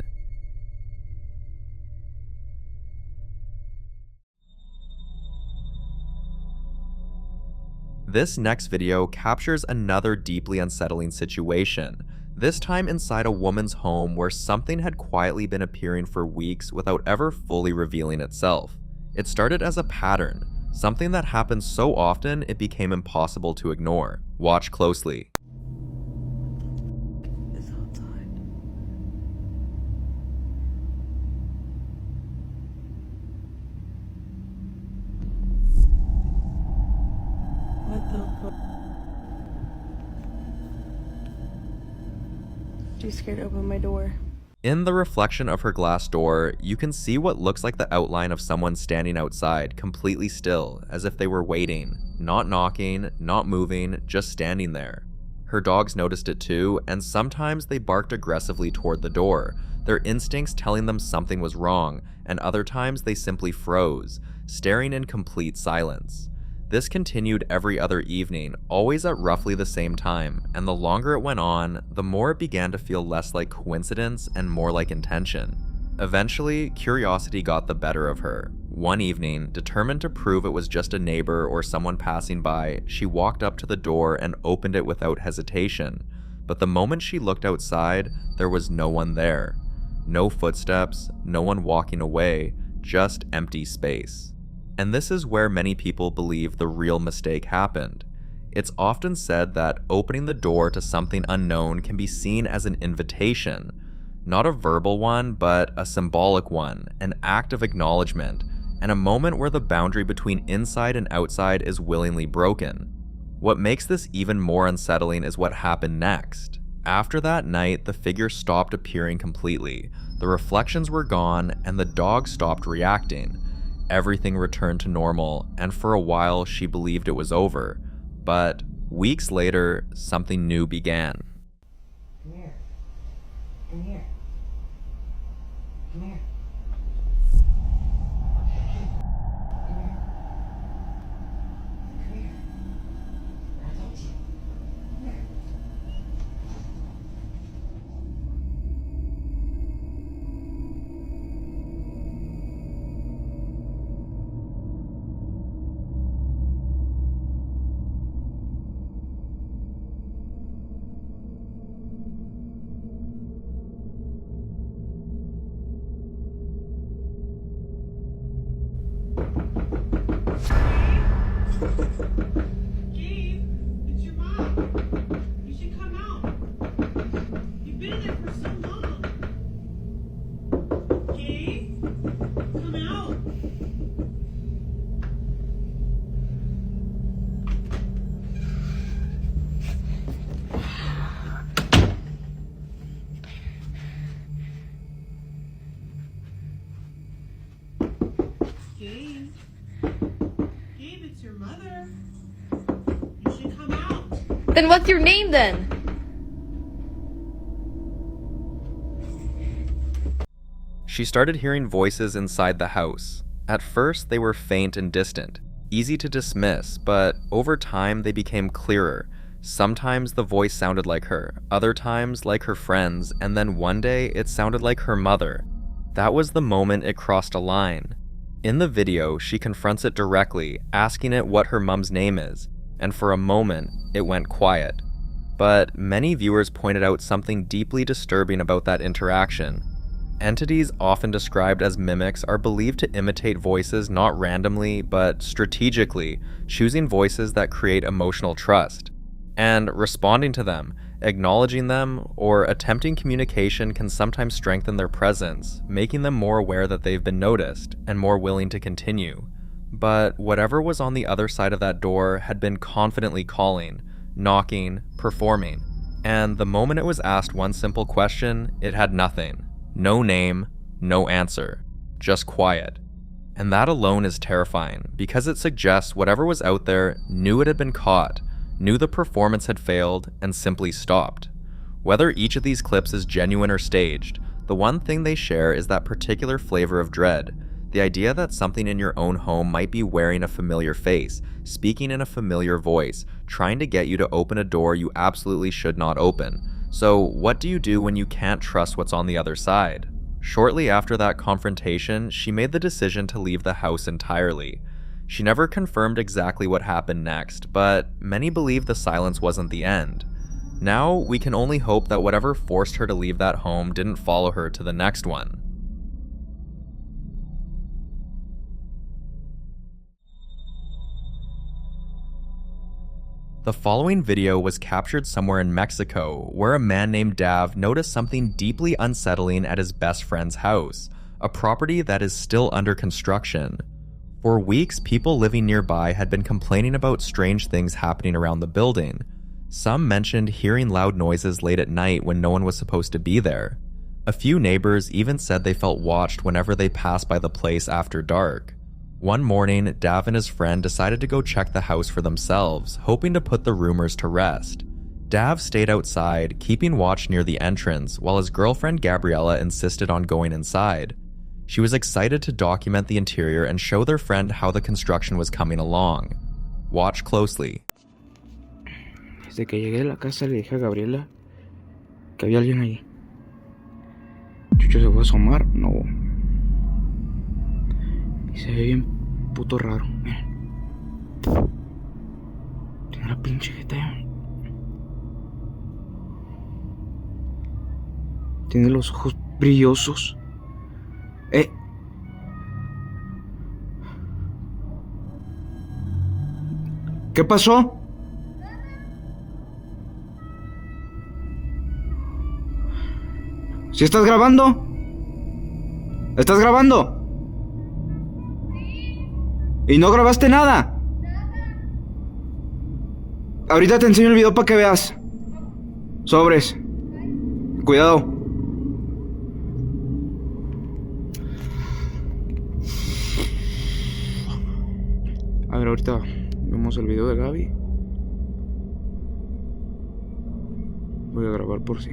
This next video captures another deeply unsettling situation, this time inside a woman's home where something had quietly been appearing for weeks without ever fully revealing itself. It started as a pattern, something that happened so often it became impossible to ignore. Watch closely. It's outside. What the fuck? Too scared to open my door. In the reflection of her glass door, you can see what looks like the outline of someone standing outside, completely still, as if they were waiting, not knocking, not moving, just standing there. Her dogs noticed it too, and sometimes they barked aggressively toward the door, their instincts telling them something was wrong, and other times they simply froze, staring in complete silence. This continued every other evening, always at roughly the same time, and the longer it went on, the more it began to feel less like coincidence and more like intention. Eventually, curiosity got the better of her. One evening, determined to prove it was just a neighbor or someone passing by, she walked up to the door and opened it without hesitation. But the moment she looked outside, there was no one there. No footsteps, no one walking away, just empty space. And this is where many people believe the real mistake happened. It's often said that opening the door to something unknown can be seen as an invitation. Not a verbal one, but a symbolic one, an act of acknowledgement, and a moment where the boundary between inside and outside is willingly broken. What makes this even more unsettling is what happened next. After that night, the figure stopped appearing completely, the reflections were gone, and the dog stopped reacting. Everything returned to normal, and for a while she believed it was over. But weeks later, something new began. Come here. Come here. Come here. Come here. Come here. I told you. Come here. Gabe, it's your mom. You should come out. You've been there for so long. Gabe, come out. Gabe. Gabe, it's your mother. You should come out. Then what's your name then? She started hearing voices inside the house. At first, they were faint and distant, easy to dismiss, but over time they became clearer. Sometimes the voice sounded like her, other times like her friends, and then one day it sounded like her mother. That was the moment it crossed a line. In the video, she confronts it directly, asking it what her mom's name is, and for a moment, it went quiet. But many viewers pointed out something deeply disturbing about that interaction. Entities often described as mimics are believed to imitate voices not randomly, but strategically, choosing voices that create emotional trust. And responding to them, acknowledging them, or attempting communication can sometimes strengthen their presence, making them more aware that they've been noticed, and more willing to continue. But whatever was on the other side of that door had been confidently calling, knocking, performing. And the moment it was asked one simple question, it had nothing. No name, no answer. Just quiet. And that alone is terrifying, because it suggests whatever was out there knew it had been caught, knew the performance had failed, and simply stopped. Whether each of these clips is genuine or staged, the one thing they share is that particular flavor of dread. The idea that something in your own home might be wearing a familiar face, speaking in a familiar voice, trying to get you to open a door you absolutely should not open. So what do you do when you can't trust what's on the other side? Shortly after that confrontation, she made the decision to leave the house entirely. She never confirmed exactly what happened next, but many believe the silence wasn't the end. Now, we can only hope that whatever forced her to leave that home didn't follow her to the next one. The following video was captured somewhere in Mexico, where a man named Dav noticed something deeply unsettling at his best friend's house, a property that is still under construction. For weeks, people living nearby had been complaining about strange things happening around the building. Some mentioned hearing loud noises late at night when no one was supposed to be there. A few neighbors even said they felt watched whenever they passed by the place after dark. One morning, Dav and his friend decided to go check the house for themselves, hoping to put the rumors to rest. Dav stayed outside, keeping watch near the entrance, while his girlfriend Gabriella insisted on going inside. She was excited to document the interior and show their friend how the construction was coming along. Watch closely. Desde que llegué a la casa le dije a Gabriela que había alguien ahí. Chucho se fue a asomar, no. Y se ve bien puto raro, miren. Tiene la pinche jeta. Tiene los ojos brillosos. ¿Qué pasó? ¿Sí estás grabando? ¿Estás grabando? ¿Y no grabaste nada? Ahorita te enseño el video para que veas. Sobres. Cuidado. A ver, ahorita vemos el video de Gaby. Voy a grabar por si.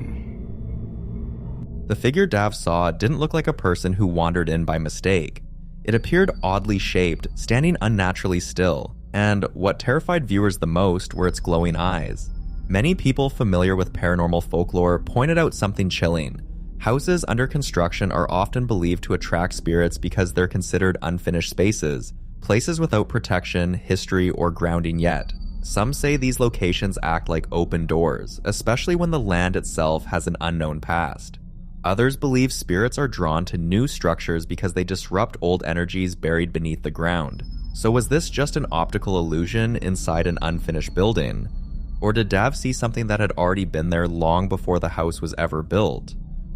The figure Dav saw didn't look like a person who wandered in by mistake. It appeared oddly shaped, standing unnaturally still, and what terrified viewers the most were its glowing eyes. Many people familiar with paranormal folklore pointed out something chilling. Houses under construction are often believed to attract spirits because they're considered unfinished spaces, places without protection, history, or grounding yet. Some say these locations act like open doors, especially when the land itself has an unknown past. Others believe spirits are drawn to new structures because they disrupt old energies buried beneath the ground. So was this just an optical illusion inside an unfinished building? Or did Dav see something that had already been there long before the house was ever built?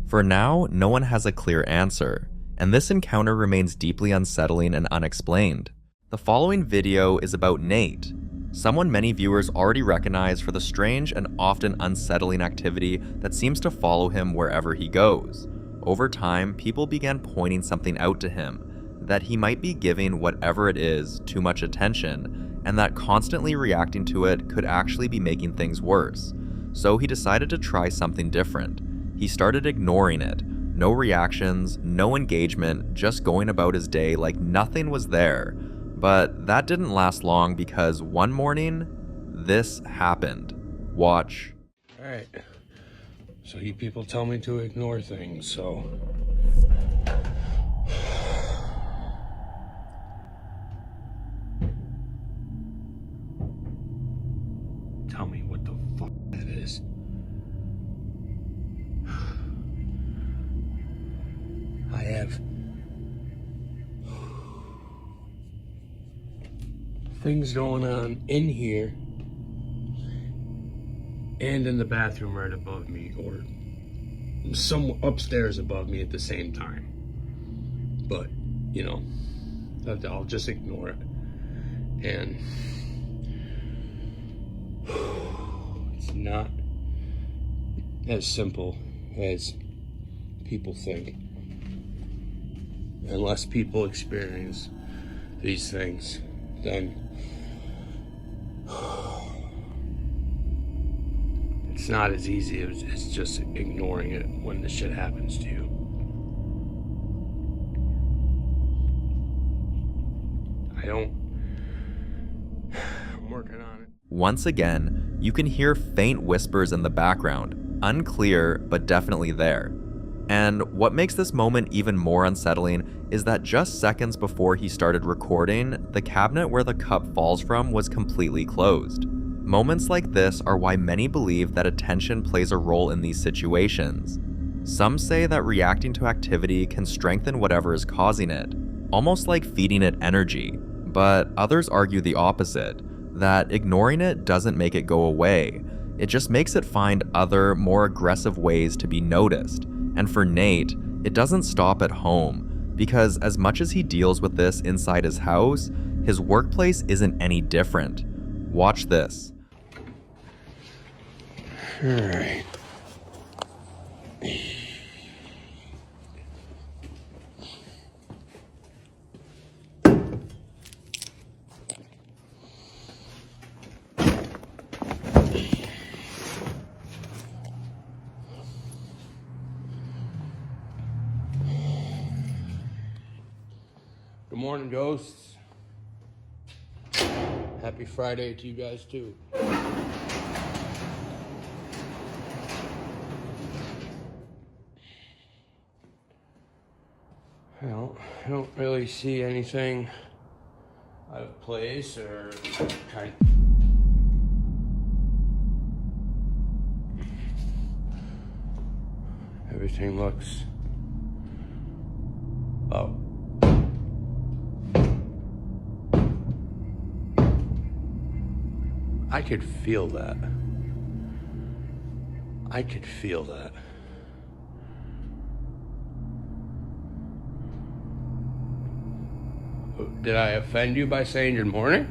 For now, no one has a clear answer, and this encounter remains deeply unsettling and unexplained. The following video is about Nate, someone many viewers already recognize for the strange and often unsettling activity that seems to follow him wherever he goes. Over time, people began pointing something out to him, that he might be giving whatever it is too much attention, and that constantly reacting to it could actually be making things worse. So he decided to try something different. He started ignoring it. No reactions, no engagement, just going about his day like nothing was there. But that didn't last long because one morning, this happened. Watch. Alright. So you people tell me to ignore things, so... Tell me what the fuck that is. I have... things going on in here and in the bathroom right above me, or some upstairs above me at the same time. But, you know, I'll just ignore it. And it's not as simple as people think. Unless people experience these things, then it's not as easy as just ignoring it when this shit happens to you. I'm working on it. Once again, you can hear faint whispers in the background, unclear but definitely there. And what makes this moment even more unsettling is that just seconds before he started recording, the cabinet where the cup falls from was completely closed. Moments like this are why many believe that attention plays a role in these situations. Some say that reacting to activity can strengthen whatever is causing it, almost like feeding it energy, but others argue the opposite, that ignoring it doesn't make it go away. It just makes it find other, more aggressive ways to be noticed. And for Nate, it doesn't stop at home, because as much as he deals with this inside his house, his workplace isn't any different. Watch this. All right. Good morning, ghosts. Happy Friday to you guys, too. Well, I don't really see anything out of place or kind. Everything looks. Oh. I could feel that. I could feel that. Did I offend you by saying good morning?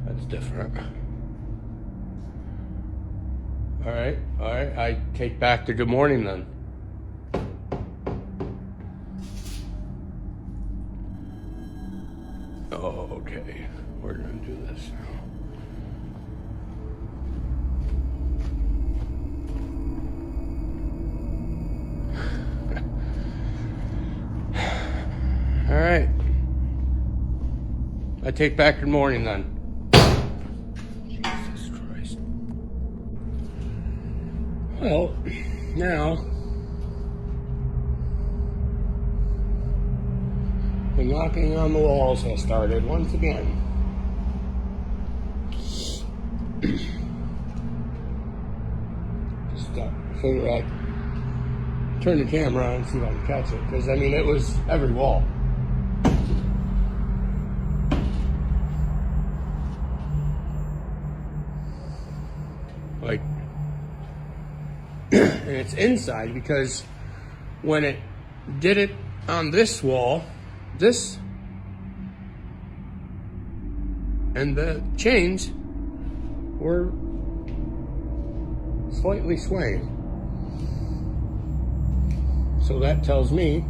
That's different. All right. I take back the good morning then. Oh, okay. We're gonna do this now. All right. I take back good morning then. Jesus Christ. Well, now the knocking on the walls has started once again. Just figure I'd turn the camera on and see if I can catch it, because I mean it was every wall. Like, and it's inside because when it did it on this wall, this and the chains were slightly swaying. So that tells me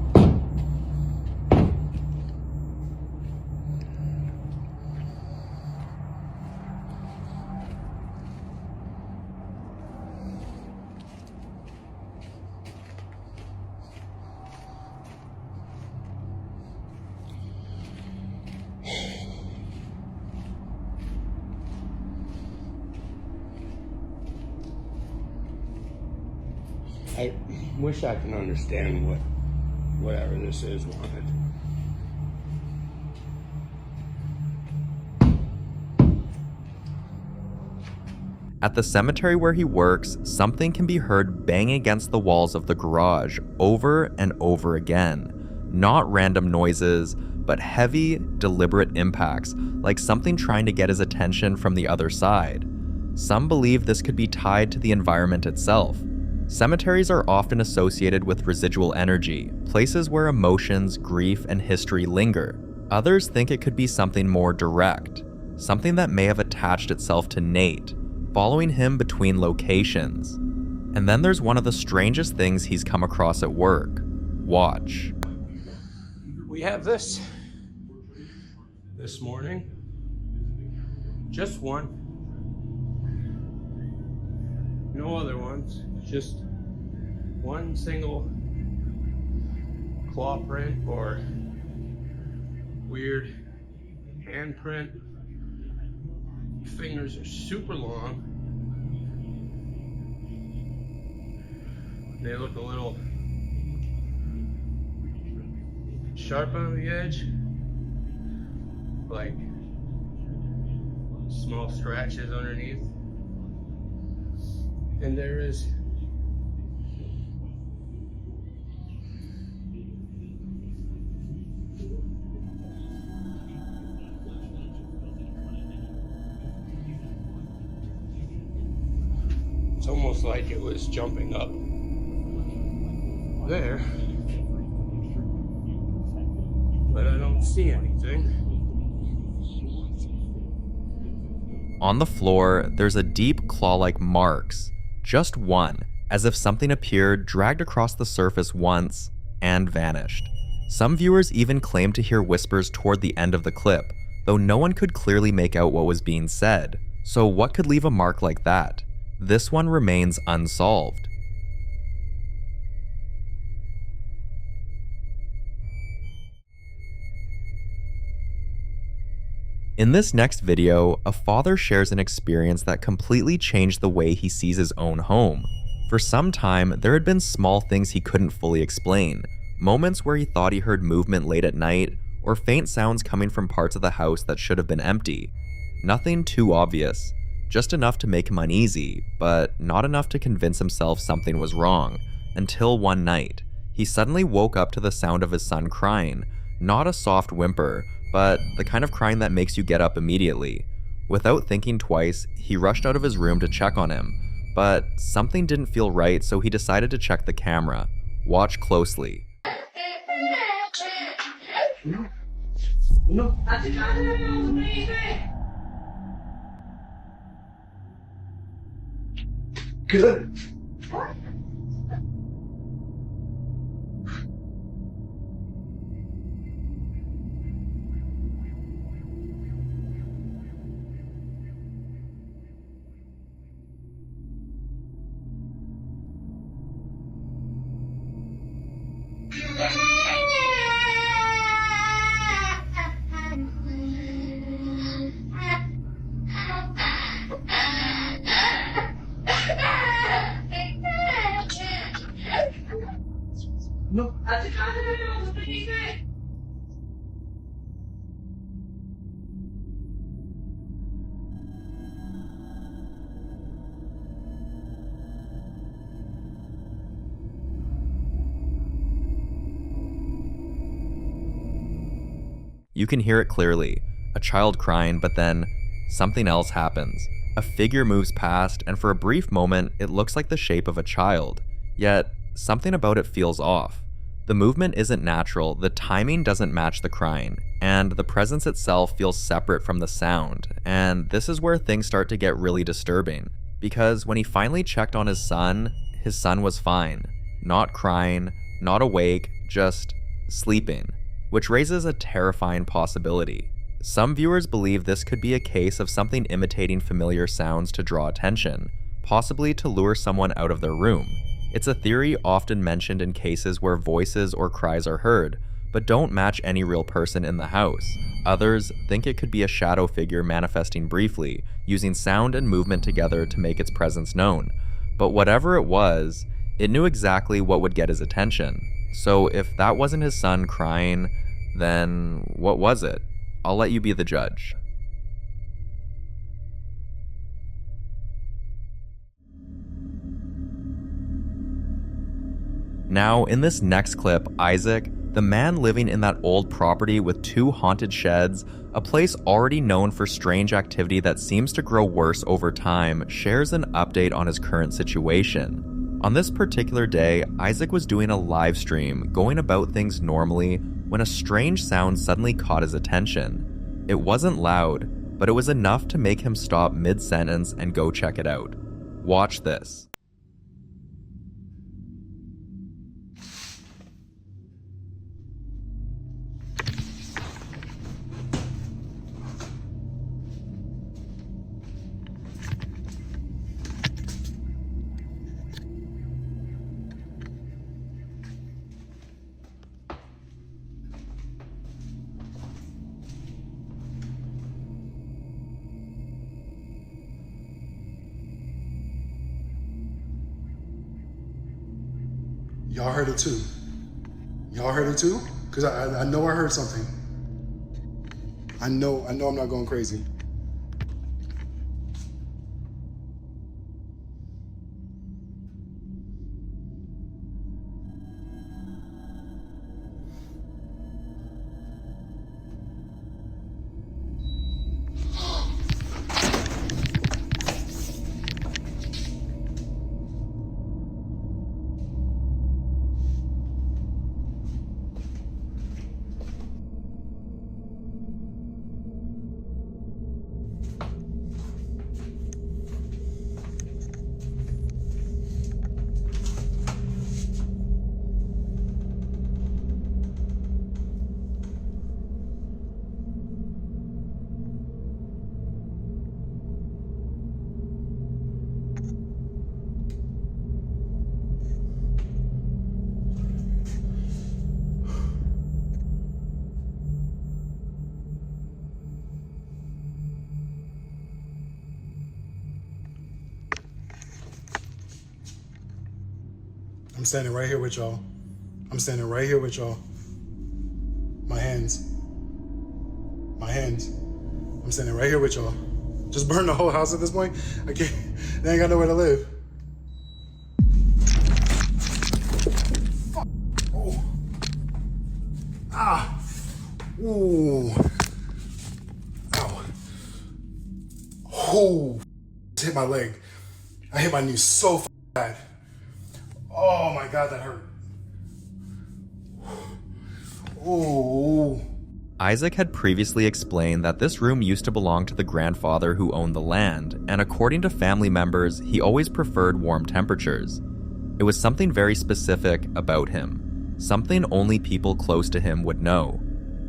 I wish I can understand what whatever this is wanted. At the cemetery where he works, something can be heard bang against the walls of the garage over and over again. Not random noises, but heavy, deliberate impacts, like something trying to get his attention from the other side. Some believe this could be tied to the environment itself. Cemeteries are often associated with residual energy, places where emotions, grief, and history linger. Others think it could be something more direct, something that may have attached itself to Nate, following him between locations. And then there's one of the strangest things he's come across at work. Watch. We have this morning. Just one. No other ones. Just one single claw print or weird handprint. Fingers are super long. They look a little sharp on the edge, like small scratches underneath. And there is it's almost like it was jumping up there, but I don't see anything. On the floor, there's a deep claw-like marks, just one, as if something appeared, dragged across the surface once, and vanished. Some viewers even claimed to hear whispers toward the end of the clip, though no one could clearly make out what was being said. So what could leave a mark like that? This one remains unsolved. In this next video, a father shares an experience that completely changed the way he sees his own home. For some time, there had been small things he couldn't fully explain, moments where he thought he heard movement late at night, or faint sounds coming from parts of the house that should have been empty. Nothing too obvious, just enough to make him uneasy, but not enough to convince himself something was wrong, until one night, he suddenly woke up to the sound of his son crying, not a soft whimper, but the kind of crying that makes you get up immediately. Without thinking twice, he rushed out of his room to check on him, but something didn't feel right, so he decided to check the camera. Watch closely. No. Good. No. You can hear it clearly, a child crying, but then something else happens. A figure moves past, and for a brief moment, it looks like the shape of a child. Yet, something about it feels off. The movement isn't natural, the timing doesn't match the crying, and the presence itself feels separate from the sound. And this is where things start to get really disturbing, because when he finally checked on his son was fine. Not crying, not awake, just sleeping, which raises a terrifying possibility. Some viewers believe this could be a case of something imitating familiar sounds to draw attention, possibly to lure someone out of their room. It's a theory often mentioned in cases where voices or cries are heard, but don't match any real person in the house. Others think it could be a shadow figure manifesting briefly, using sound and movement together to make its presence known. But whatever it was, it knew exactly what would get his attention. So if that wasn't his son crying, then what was it? I'll let you be the judge. Now, in this next clip, Isaac, the man living in that old property with 2 haunted sheds, a place already known for strange activity that seems to grow worse over time, shares an update on his current situation. On this particular day, Isaac was doing a live stream, going about things normally, when a strange sound suddenly caught his attention. It wasn't loud, but it was enough to make him stop mid-sentence and go check it out. Watch this. Y'all heard it too. Y'all heard it too? Because I know I heard something. I know I'm not going crazy. I'm standing right here with y'all. I'm standing right here with y'all. My hands. My hands. I'm standing right here with y'all. Just burn the whole house at this point. I can't. They ain't got nowhere to live. Fuck. Oh. Ah. Ooh. Ow. Oh. Hit my leg. I hit my knee so bad. Oh my God, that hurt. Oh. Isaac had previously explained that this room used to belong to the grandfather who owned the land, and according to family members, he always preferred warm temperatures. It was something very specific about him, something only people close to him would know.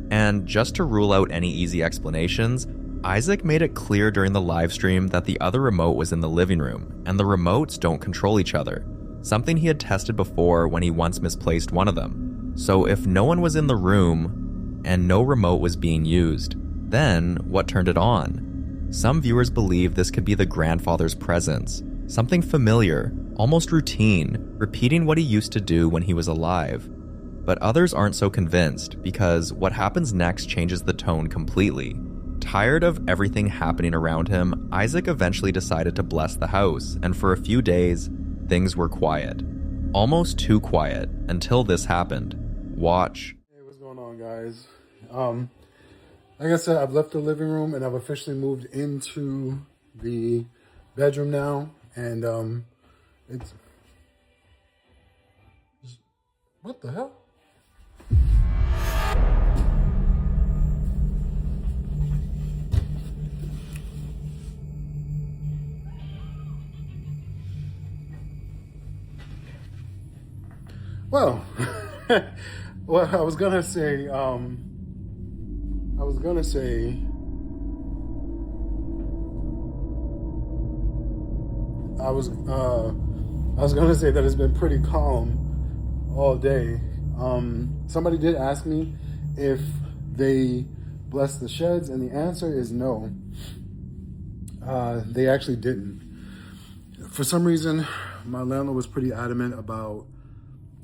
And just to rule out any easy explanations, Isaac made it clear during the livestream that the other remote was in the living room, and the remotes don't control each other, something he had tested before when he once misplaced one of them. So if no one was in the room, and no remote was being used, then what turned it on? Some viewers believe this could be the grandfather's presence, something familiar, almost routine, repeating what he used to do when he was alive. But others aren't so convinced, because what happens next changes the tone completely. Tired of everything happening around him, Isaac eventually decided to bless the house, and for a few days, things were quiet. Almost too quiet, until this happened. Watch. Hey, what's going on, guys? Like I said, I've left the living room and I've officially moved into the bedroom now. And it's... What the hell? Well, well, I was gonna say, I was gonna say that it's been pretty calm all day. Somebody did ask me if they blessed the sheds, and the answer is no. They actually didn't. For some reason, my landlord was pretty adamant about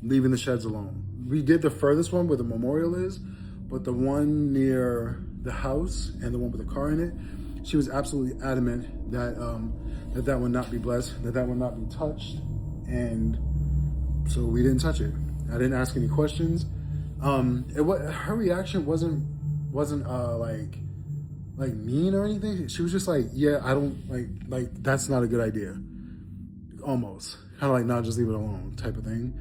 leaving the sheds alone. We did the furthest one where the memorial is, but the one near the house and the one with the car in it, she was absolutely adamant that that would not be blessed, that would not be touched, and so we didn't touch it. I didn't ask any questions. Her reaction wasn't like mean or anything. She was just like, yeah, I don't like that's not a good idea. Almost kind of like, nah, just leave it alone type of thing.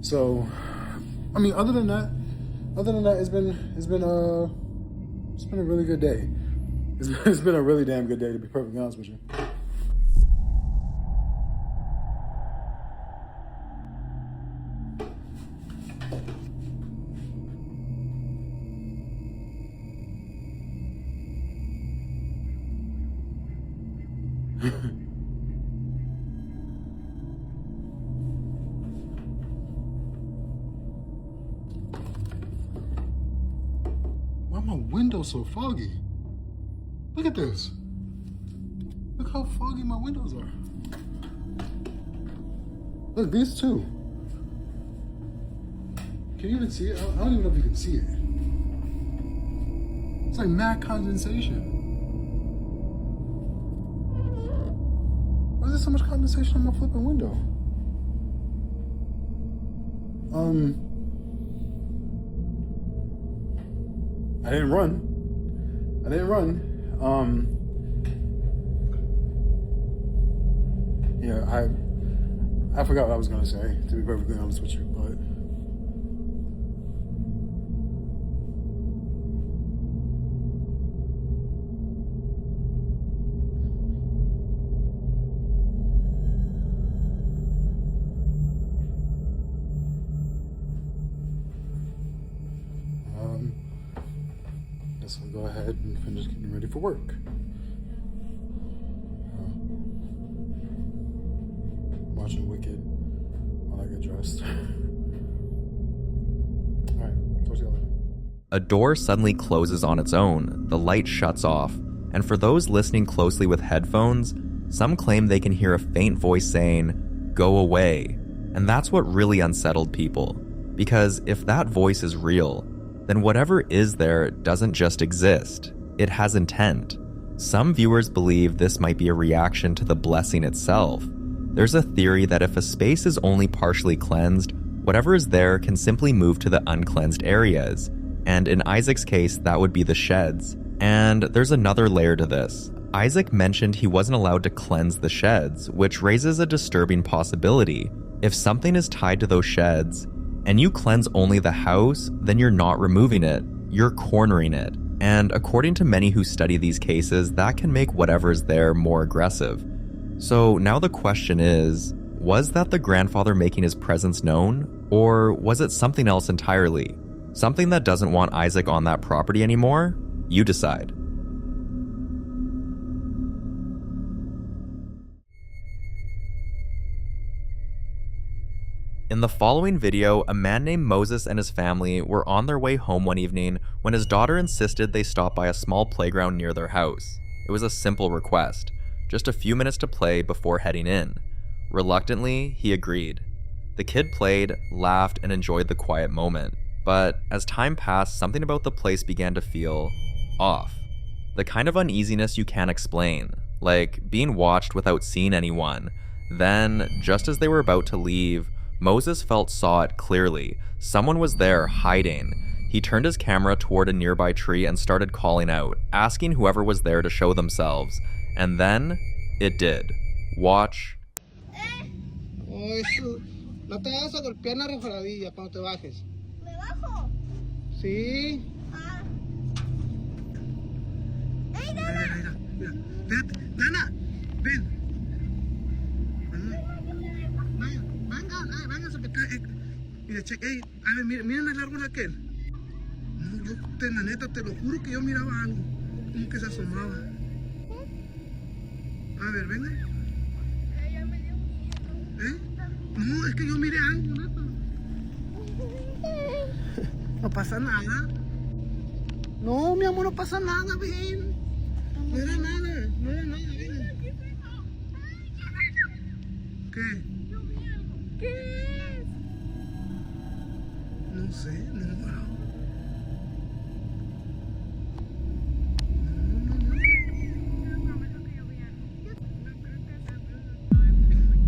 So, I mean, other than that, other than that, it's been a really good day. It's been a really damn good day, to be perfectly honest with you. Why are my windows so foggy? Look at this. Look how foggy my windows are. Look, these two. Can you even see it? I don't even know if you can see it. It's like mad condensation. Why is there so much condensation on my flipping window? I didn't run. Yeah, I forgot what I was gonna say, to be perfectly honest with you, but guess I'll go ahead and finish getting ready for work. Watching Wicked while I get dressed. Alright, talk to you later. A door suddenly closes on its own, the light shuts off, and for those listening closely with headphones, some claim they can hear a faint voice saying, "Go away." And that's what really unsettled people. Because if that voice is real, then whatever is there doesn't just exist. It has intent. Some viewers believe this might be a reaction to the blessing itself. There's a theory that if a space is only partially cleansed, whatever is there can simply move to the uncleansed areas. And in Isaac's case, that would be the sheds. And there's another layer to this. Isaac mentioned he wasn't allowed to cleanse the sheds, which raises a disturbing possibility. If something is tied to those sheds, and you cleanse only the house, then you're not removing it, you're cornering it. And according to many who study these cases, that can make whatever's there more aggressive. So now the question is, was that the grandfather making his presence known? Or was it something else entirely? Something that doesn't want Isaac on that property anymore? You decide. In the following video, a man named Moses and his family were on their way home one evening when his daughter insisted they stop by a small playground near their house. It was a simple request, just a few minutes to play before heading in. Reluctantly, he agreed. The kid played, laughed, and enjoyed the quiet moment. But as time passed, something about the place began to feel off. The kind of uneasiness you can't explain, like being watched without seeing anyone. Then, just as they were about to leave, Moses saw it clearly. Someone was there, hiding. He turned his camera toward a nearby tree and started calling out, asking whoever was there to show themselves. And then, it did. Watch. No te vas a golpear la resbaladilla cuando te bajes. ¿Me bajo? Sí. Ah. ¡Ey, Mira, Dana! mira, mira. Espérate. Dana, ven. Venga, mira, cheque, a ver, miren el árbol aquel. No, la neta, te lo juro que yo miraba algo, como que se asomaba. A ver, venga. Ya me dio miedo. No, es que yo miré algo, neta. No pasa nada. No, mi amor, no pasa nada, ven. No era nada, ven. ¿Qué? ¿Qué es? No sé, no.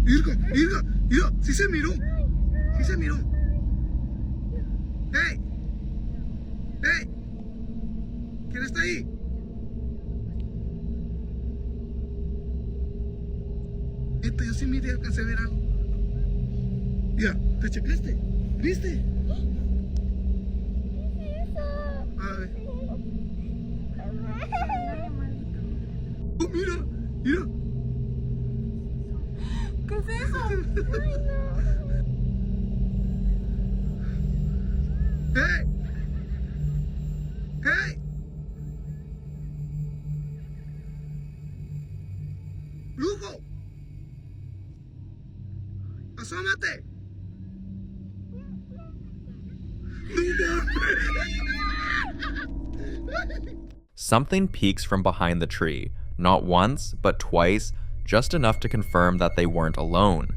Irga, sí se miró. ¡Hey! ¿Quién está ahí? Yo sí miré, alcancé a ver algo. Ya, ¿te checaste? ¿Viste? Oh, mira, mira. ¿Qué es eso? Ay, no. ¡Hey! ¡Hey! ¡Lujo! ¡Asómate! Something peeks from behind the tree, not once, but twice, just enough to confirm that they weren't alone.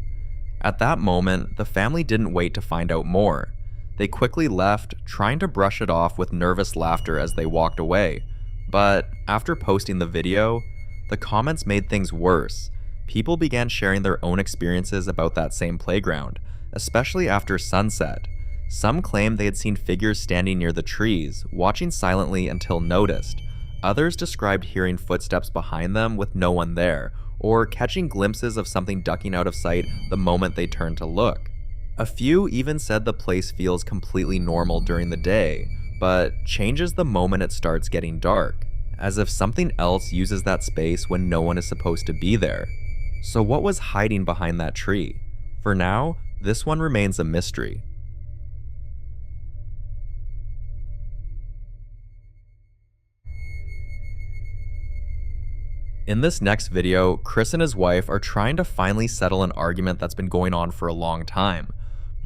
At that moment, the family didn't wait to find out more. They quickly left, trying to brush it off with nervous laughter as they walked away. But after posting the video, the comments made things worse. People began sharing their own experiences about that same playground, especially after sunset. Some claimed they had seen figures standing near the trees, watching silently until noticed. Others described hearing footsteps behind them with no one there, or catching glimpses of something ducking out of sight the moment they turned to look. A few even said the place feels completely normal during the day, but changes the moment it starts getting dark, as if something else uses that space when no one is supposed to be there. So what was hiding behind that tree? For now, this one remains a mystery. In this next video, Chris and his wife are trying to finally settle an argument that's been going on for a long time.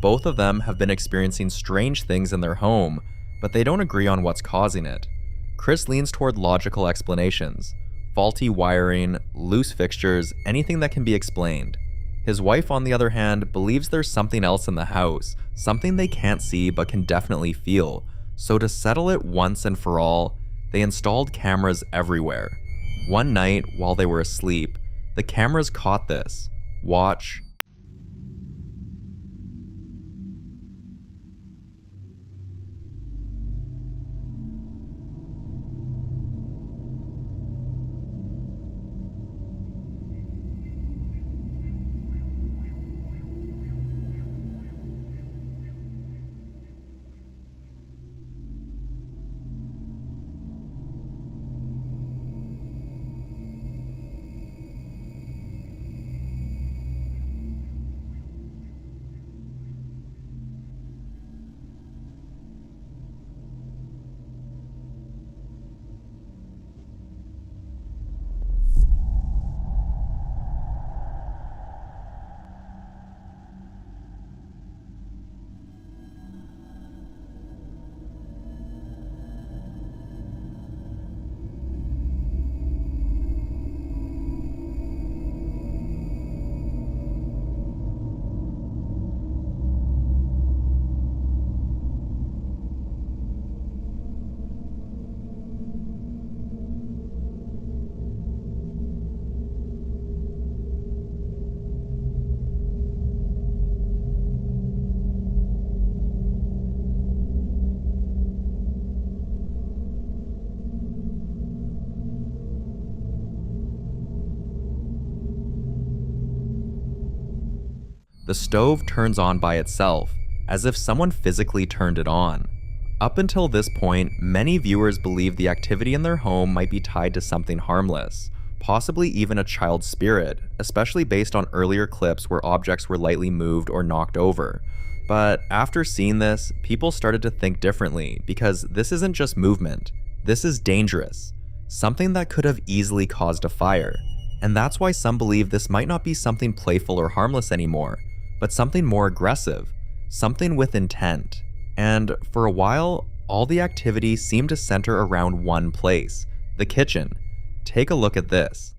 Both of them have been experiencing strange things in their home, but they don't agree on what's causing it. Chris leans toward logical explanations. Faulty wiring, loose fixtures, anything that can be explained. His wife, on the other hand, believes there's something else in the house, something they can't see but can definitely feel. So to settle it once and for all, they installed cameras everywhere. One night, while they were asleep, the cameras caught this. Watch. The stove turns on by itself, as if someone physically turned it on. Up until this point, many viewers believed the activity in their home might be tied to something harmless, possibly even a child's spirit, especially based on earlier clips where objects were lightly moved or knocked over. But after seeing this, people started to think differently, because this isn't just movement, this is dangerous, something that could have easily caused a fire. And that's why some believe this might not be something playful or harmless anymore, but something more aggressive, something with intent. And for a while, all the activity seemed to center around one place, the kitchen. Take a look at this.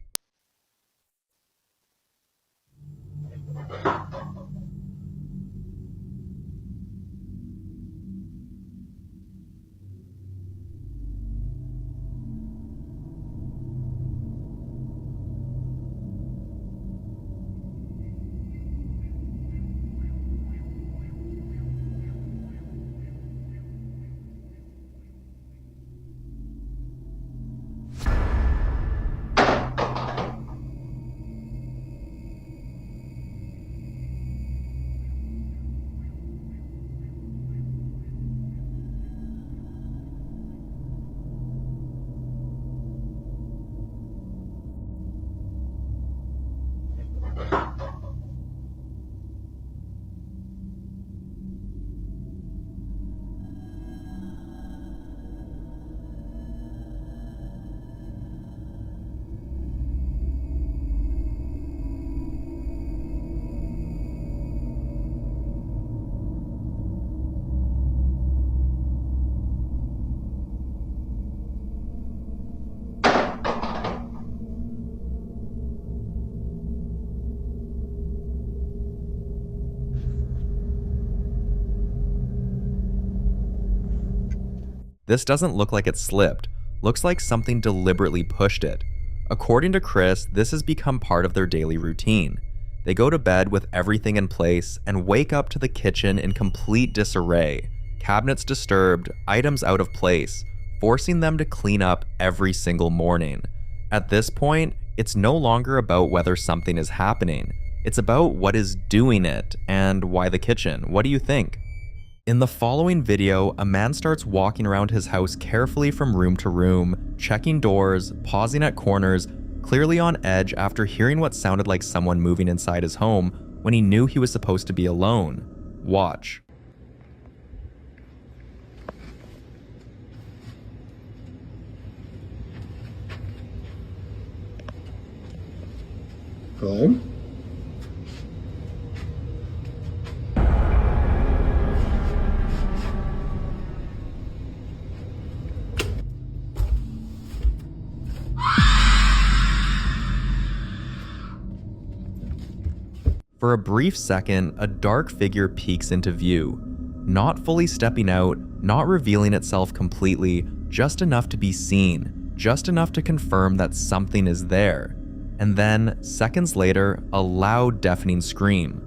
This doesn't look like it slipped, looks like something deliberately pushed it. According to Chris, this has become part of their daily routine. They go to bed with everything in place and wake up to the kitchen in complete disarray, cabinets disturbed, items out of place, forcing them to clean up every single morning. At this point, it's no longer about whether something is happening. It's about what is doing it and why the kitchen. What do you think? In the following video, a man starts walking around his house carefully from room to room, checking doors, pausing at corners, clearly on edge after hearing what sounded like someone moving inside his home when he knew he was supposed to be alone. Watch. Hello? For a brief second, a dark figure peeks into view, not fully stepping out, not revealing itself completely, just enough to be seen, just enough to confirm that something is there. And then, seconds later, a loud, deafening scream.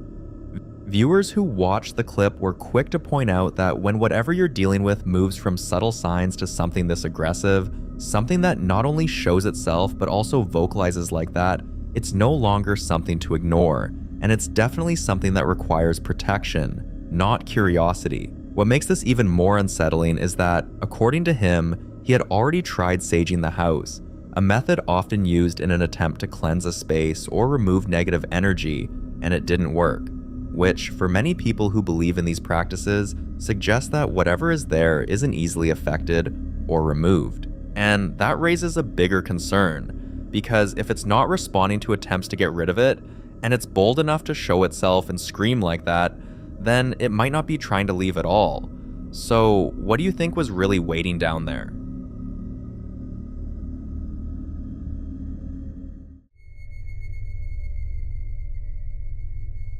Viewers who watched the clip were quick to point out that when whatever you're dealing with moves from subtle signs to something this aggressive, something that not only shows itself but also vocalizes like that, it's no longer something to ignore. And it's definitely something that requires protection, not curiosity. What makes this even more unsettling is that, according to him, he had already tried saging the house, a method often used in an attempt to cleanse a space or remove negative energy, and it didn't work, which, for many people who believe in these practices, suggests that whatever is there isn't easily affected or removed. And that raises a bigger concern, because if it's not responding to attempts to get rid of it, and it's bold enough to show itself and scream like that, then it might not be trying to leave at all. So, what do you think was really waiting down there?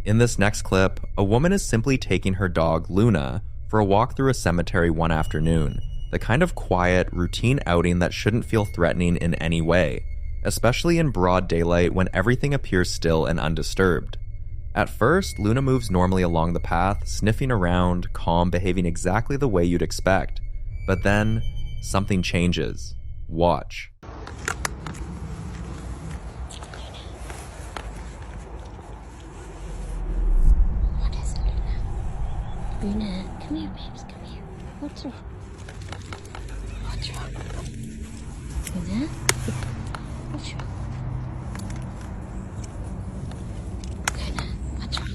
In this next clip, a woman is simply taking her dog, Luna, for a walk through a cemetery one afternoon, the kind of quiet, routine outing that shouldn't feel threatening in any way, especially in broad daylight when everything appears still and undisturbed. At first, Luna moves normally along the path, sniffing around, calm, behaving exactly the way you'd expect. But then, something changes. Watch. What is it, Luna? Luna, come here, babes, come here. What's wrong? What's wrong? Luna? What's wrong? Luna, what's wrong?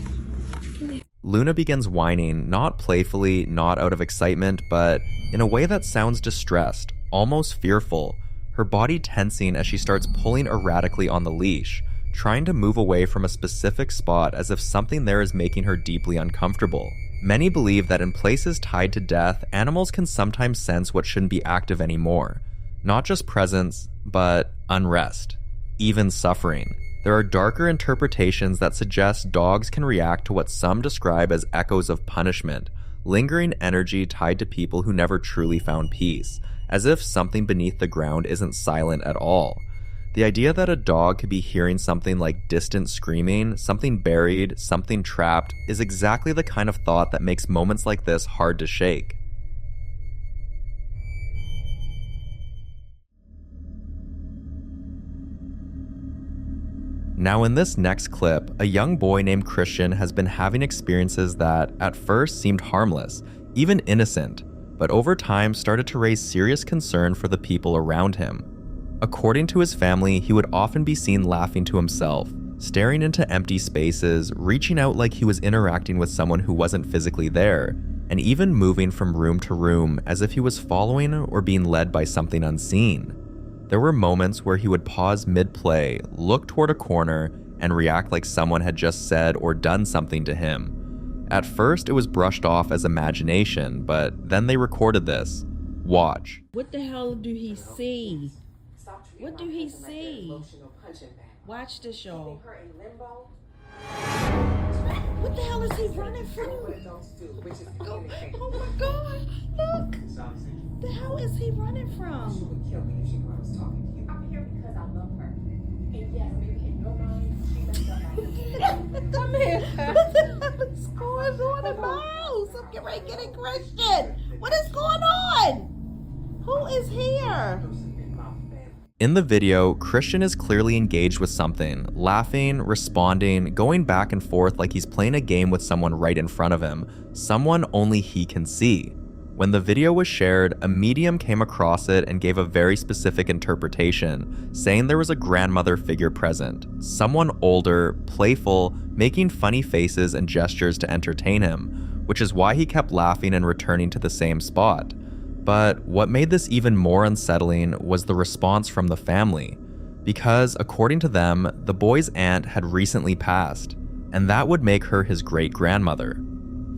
Come here. Luna begins whining, not playfully, not out of excitement, but in a way that sounds distressed, almost fearful, her body tensing as she starts pulling erratically on the leash, trying to move away from a specific spot as if something there is making her deeply uncomfortable. Many believe that in places tied to death, animals can sometimes sense what shouldn't be active anymore. Not just presence, but unrest, even suffering. There are darker interpretations that suggest dogs can react to what some describe as echoes of punishment, lingering energy tied to people who never truly found peace, as if something beneath the ground isn't silent at all. The idea that a dog could be hearing something like distant screaming, something buried, something trapped, is exactly the kind of thought that makes moments like this hard to shake. Now in this next clip, a young boy named Christian has been having experiences that, at first, seemed harmless, even innocent, but over time started to raise serious concern for the people around him. According to his family, he would often be seen laughing to himself, staring into empty spaces, reaching out like he was interacting with someone who wasn't physically there, and even moving from room to room as if he was following or being led by something unseen. There were moments where he would pause mid-play, look toward a corner, and react like someone had just said or done something to him. At first, it was brushed off as imagination, but then they recorded this. Watch. What the hell do he see? What do he see? Watch this, y'all. What the hell is he running from? Oh my God! Look. The hell is he running from? She would kill me if she knew I was talking to you. I'm here because I love her. And yes, maybe in your mind, she messed up my Come here. What the hell is going on in my house? I'm getting ready to get a Christian. What is going on? Who is here? In the video, Christian is clearly engaged with something, laughing, responding, going back and forth like he's playing a game with someone right in front of him, someone only he can see. When the video was shared, a medium came across it and gave a very specific interpretation, saying there was a grandmother figure present, someone older, playful, making funny faces and gestures to entertain him, which is why he kept laughing and returning to the same spot. But what made this even more unsettling was the response from the family, because according to them, the boy's aunt had recently passed, and that would make her his great-grandmother.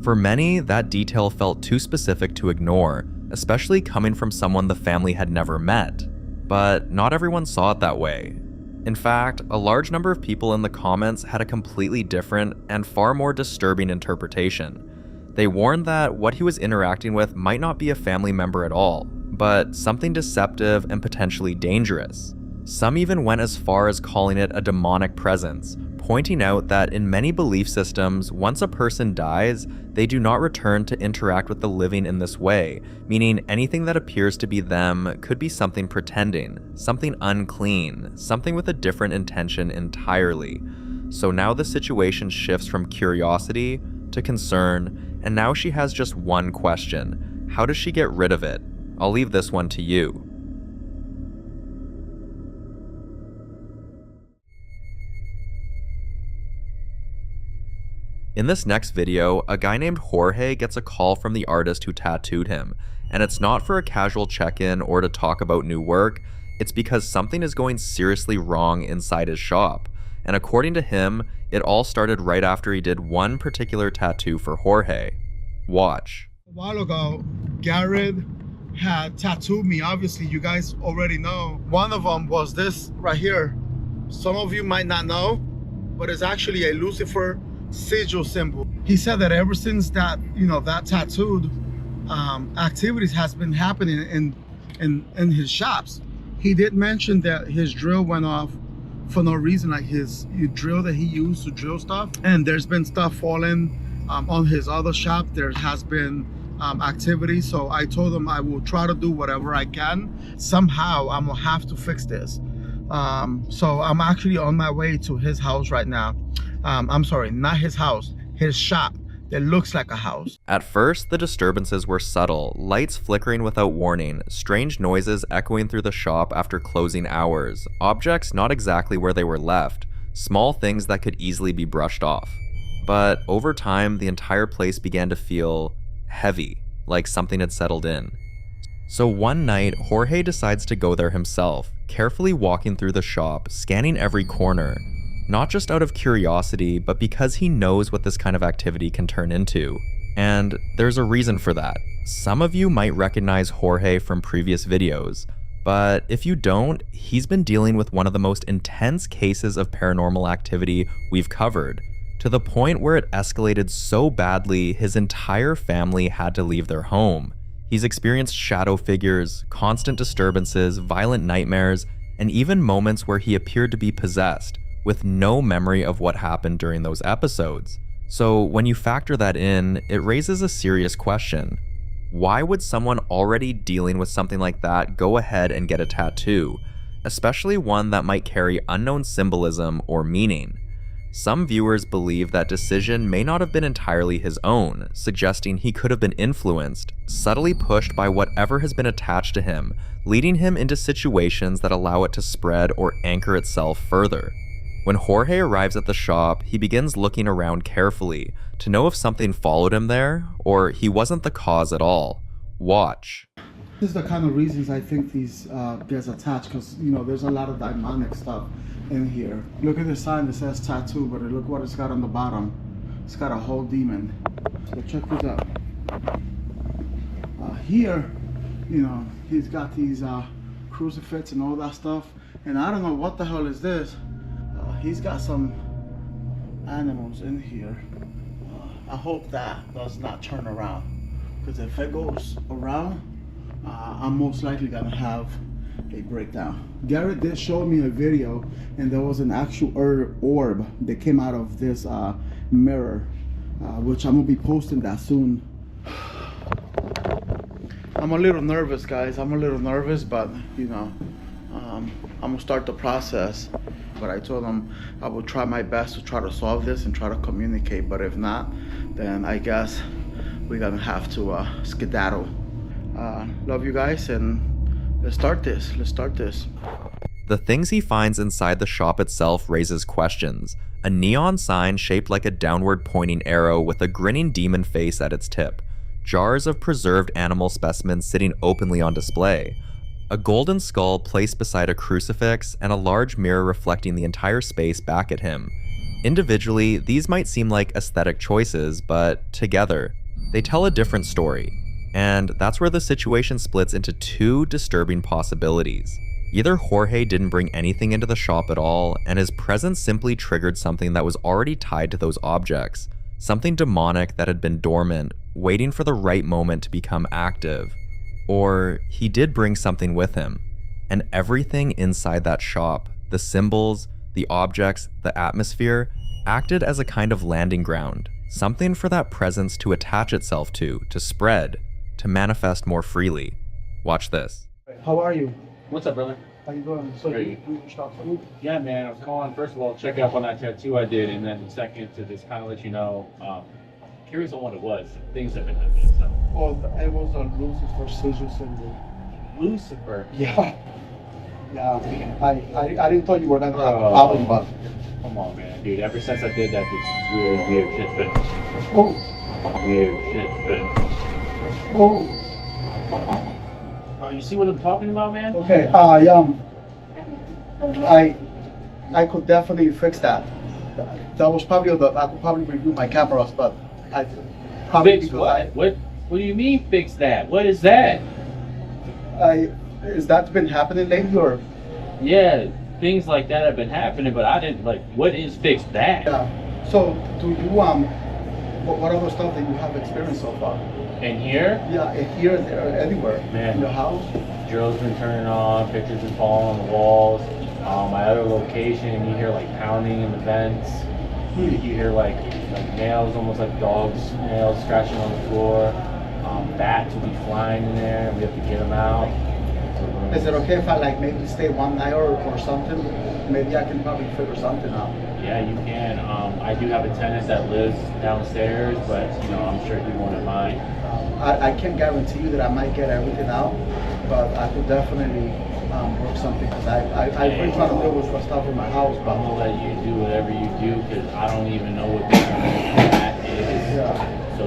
For many, that detail felt too specific to ignore, especially coming from someone the family had never met. But not everyone saw it that way. In fact, a large number of people in the comments had a completely different and far more disturbing interpretation. They warned that what he was interacting with might not be a family member at all, but something deceptive and potentially dangerous. Some even went as far as calling it a demonic presence, pointing out that in many belief systems, once a person dies, they do not return to interact with the living in this way, meaning anything that appears to be them could be something pretending, something unclean, something with a different intention entirely. So now the situation shifts from curiosity to concern, and now she has just one question. How does she get rid of it? I'll leave this one to you. In this next video, a guy named Jorge gets a call from the artist who tattooed him, and it's not for a casual check-in or to talk about new work, it's because something is going seriously wrong inside his shop. And according to him, it all started right after he did one particular tattoo for Jorge. Watch. A while ago, Garrett had tattooed me. Obviously, you guys already know. One of them was this right here. Some of you might not know, but it's actually a Lucifer sigil symbol. He said that ever since that, that tattooed activities has been happening in his shops. He did mention that his drill went off for no reason, like his drill that he used to drill stuff, and there's been stuff falling on his other shop. There has been activity, so I told him I will try to do whatever I can. Somehow I'm gonna have to fix this. So I'm actually on my way to his house right now. I'm sorry, not his house, his shop that looks like a house. At first, the disturbances were subtle, lights flickering without warning, strange noises echoing through the shop after closing hours, objects not exactly where they were left, small things that could easily be brushed off. But over time, the entire place began to feel heavy, like something had settled in. So one night, Jorge decides to go there himself, carefully walking through the shop, scanning every corner, not just out of curiosity, but because he knows what this kind of activity can turn into. And there's a reason for that. Some of you might recognize Jorge from previous videos, but if you don't, he's been dealing with one of the most intense cases of paranormal activity we've covered, to the point where it escalated so badly his entire family had to leave their home. He's experienced shadow figures, constant disturbances, violent nightmares, and even moments where he appeared to be possessed, with no memory of what happened during those episodes. So when you factor that in, it raises a serious question. Why would someone already dealing with something like that go ahead and get a tattoo, especially one that might carry unknown symbolism or meaning? Some viewers believe that decision may not have been entirely his own, suggesting he could have been influenced, subtly pushed by whatever has been attached to him, leading him into situations that allow it to spread or anchor itself further. When Jorge arrives at the shop, he begins looking around carefully to know if something followed him there, or he wasn't the cause at all. Watch. This is the kind of reasons I think these gets attached, because there's a lot of demonic stuff in here. Look at the sign that says tattoo, but look what it's got on the bottom. It's got a whole demon. So check this out. Here, he's got these crucifix and all that stuff, and I don't know what the hell is this. He's got some animals in here. I hope that does not turn around, because if it goes around, I'm most likely gonna have a breakdown. Garrett did show me a video, and there was an actual orb that came out of this mirror, which I'm gonna be posting that soon. I'm a little nervous, guys. I'm a little nervous, but you know, I'm gonna start the process. But I told them I will try my best to try to solve this and try to communicate. But if not, then I guess we're gonna have to skedaddle. Love you guys, and let's start this. The things he finds inside the shop itself raises questions. A neon sign shaped like a downward pointing arrow with a grinning demon face at its tip. Jars of preserved animal specimens sitting openly on display. A golden skull placed beside a crucifix, and a large mirror reflecting the entire space back at him. Individually, these might seem like aesthetic choices, but together, they tell a different story. And that's where the situation splits into two disturbing possibilities. Either Jorge didn't bring anything into the shop at all, and his presence simply triggered something that was already tied to those objects, something demonic that had been dormant, waiting for the right moment to become active. Or he did bring something with him, and everything inside that shop, the symbols, the objects, the atmosphere, acted as a kind of landing ground, something for that presence to attach itself to spread, to manifest more freely. Watch this. How are you? What's up, brother? How you doing? So you reached out to me? Yeah, man, I was calling, first of all, check up on that tattoo I did, and then second, to just kind of let you know, curious on what it was. Things have been happening, so. Oh, it was a Lucifer sigil symbol. Lucifer? Yeah. Yeah, I didn't tell you were that problem, but. Come on, man, dude. Ever since I did that, this really weird shit's been. Oh. Weird shit's been. Oh. You see what I'm talking about, man? Okay, I could definitely fix that. That was probably I could probably review my cameras, but I probably fix what? What do you mean fix that? What is that? Is that been happening lately, or? Yeah, things like that have been happening, but I didn't like. What is fix that? Yeah. So do you what other stuff that you have experienced so far? In here? Yeah, in here, there, anywhere. Man, in the house. Drills been turning on, pictures been falling on the walls. My other location, you hear like pounding in the vents. You hear like nails, almost like dogs' nails scratching on the floor. Bats will be flying in there, and we have to get them out. Is it okay if I like maybe stay one night or something? Maybe I can probably figure something out. Yeah, you can. I do have a tenant that lives downstairs, but you know, I'm sure he won't mind. I can't guarantee you that I might get everything out, but I could definitely work something, because I've been trying to deal with stuff in my house. But I'm gonna let you do whatever you do, because I don't even know what that is. Yeah. So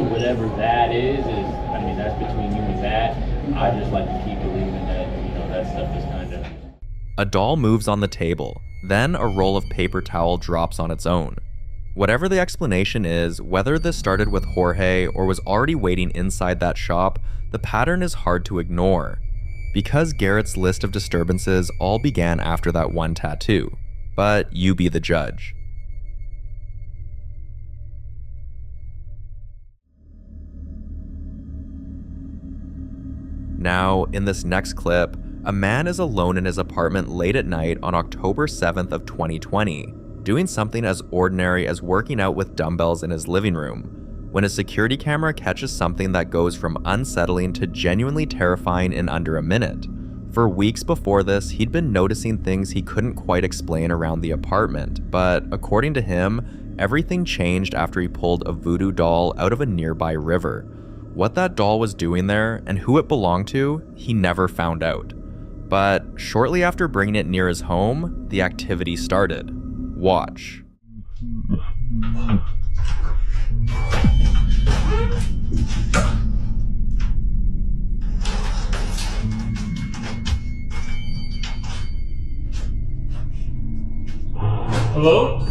whatever that is, I mean, that's between you and that. I just like to keep believing that, you know, that stuff is kind of. A doll moves on the table, then a roll of paper towel drops on its own. Whatever the explanation is, whether this started with Jorge or was already waiting inside that shop, the pattern is hard to ignore. Because Garrett's list of disturbances all began after that one tattoo. But you be the judge. Now, in this next clip, a man is alone in his apartment late at night on October 7th of 2020, doing something as ordinary as working out with dumbbells in his living room, when a security camera catches something that goes from unsettling to genuinely terrifying in under a minute. For weeks before this, he'd been noticing things he couldn't quite explain around the apartment, but according to him, everything changed after he pulled a voodoo doll out of a nearby river. What that doll was doing there and who it belonged to, he never found out. But shortly after bringing it near his home, the activity started. Watch. Hello?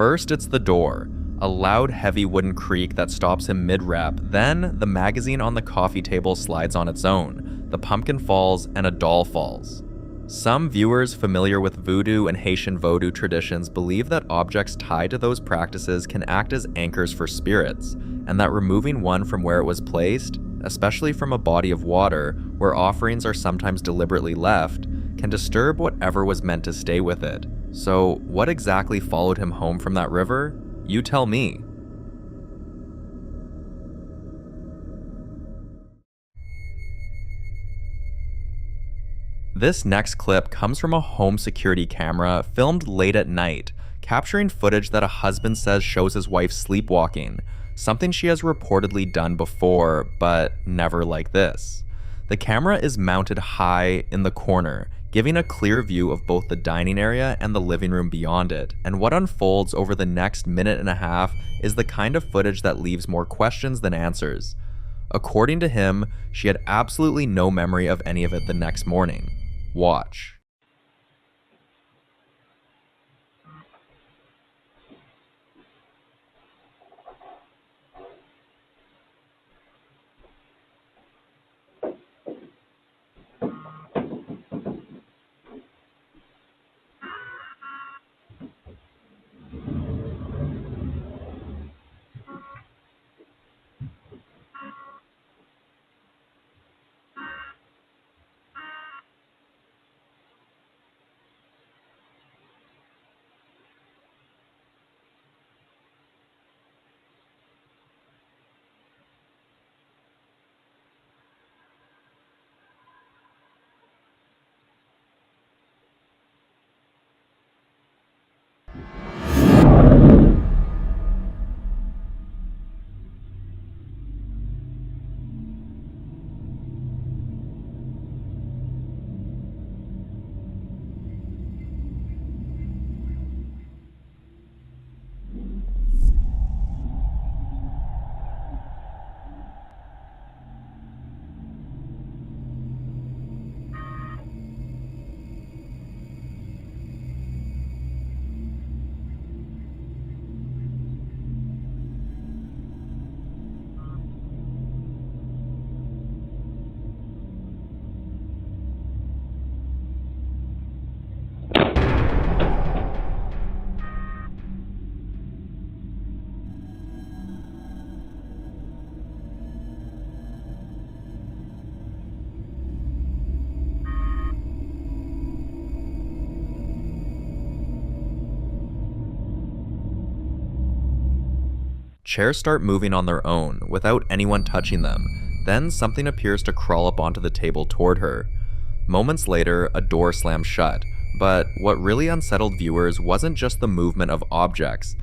First, it's the door, a loud, heavy wooden creak that stops him mid-rep. Then, the magazine on the coffee table slides on its own. The pumpkin falls, and a doll falls. Some viewers familiar with voodoo and Haitian Vodou traditions believe that objects tied to those practices can act as anchors for spirits, and that removing one from where it was placed, especially from a body of water where offerings are sometimes deliberately left, can disturb whatever was meant to stay with it. So, what exactly followed him home from that river? You tell me. This next clip comes from a home security camera filmed late at night, capturing footage that a husband says shows his wife sleepwalking, something she has reportedly done before, but never like this. The camera is mounted high in the corner, giving a clear view of both the dining area and the living room beyond it, and what unfolds over the next minute and a half is the kind of footage that leaves more questions than answers. According to him, she had absolutely no memory of any of it the next morning. Watch. Chairs start moving on their own, without anyone touching them. Then something appears to crawl up onto the table toward her. Moments later, a door slams shut. But what really unsettled viewers wasn't just the movement of objects.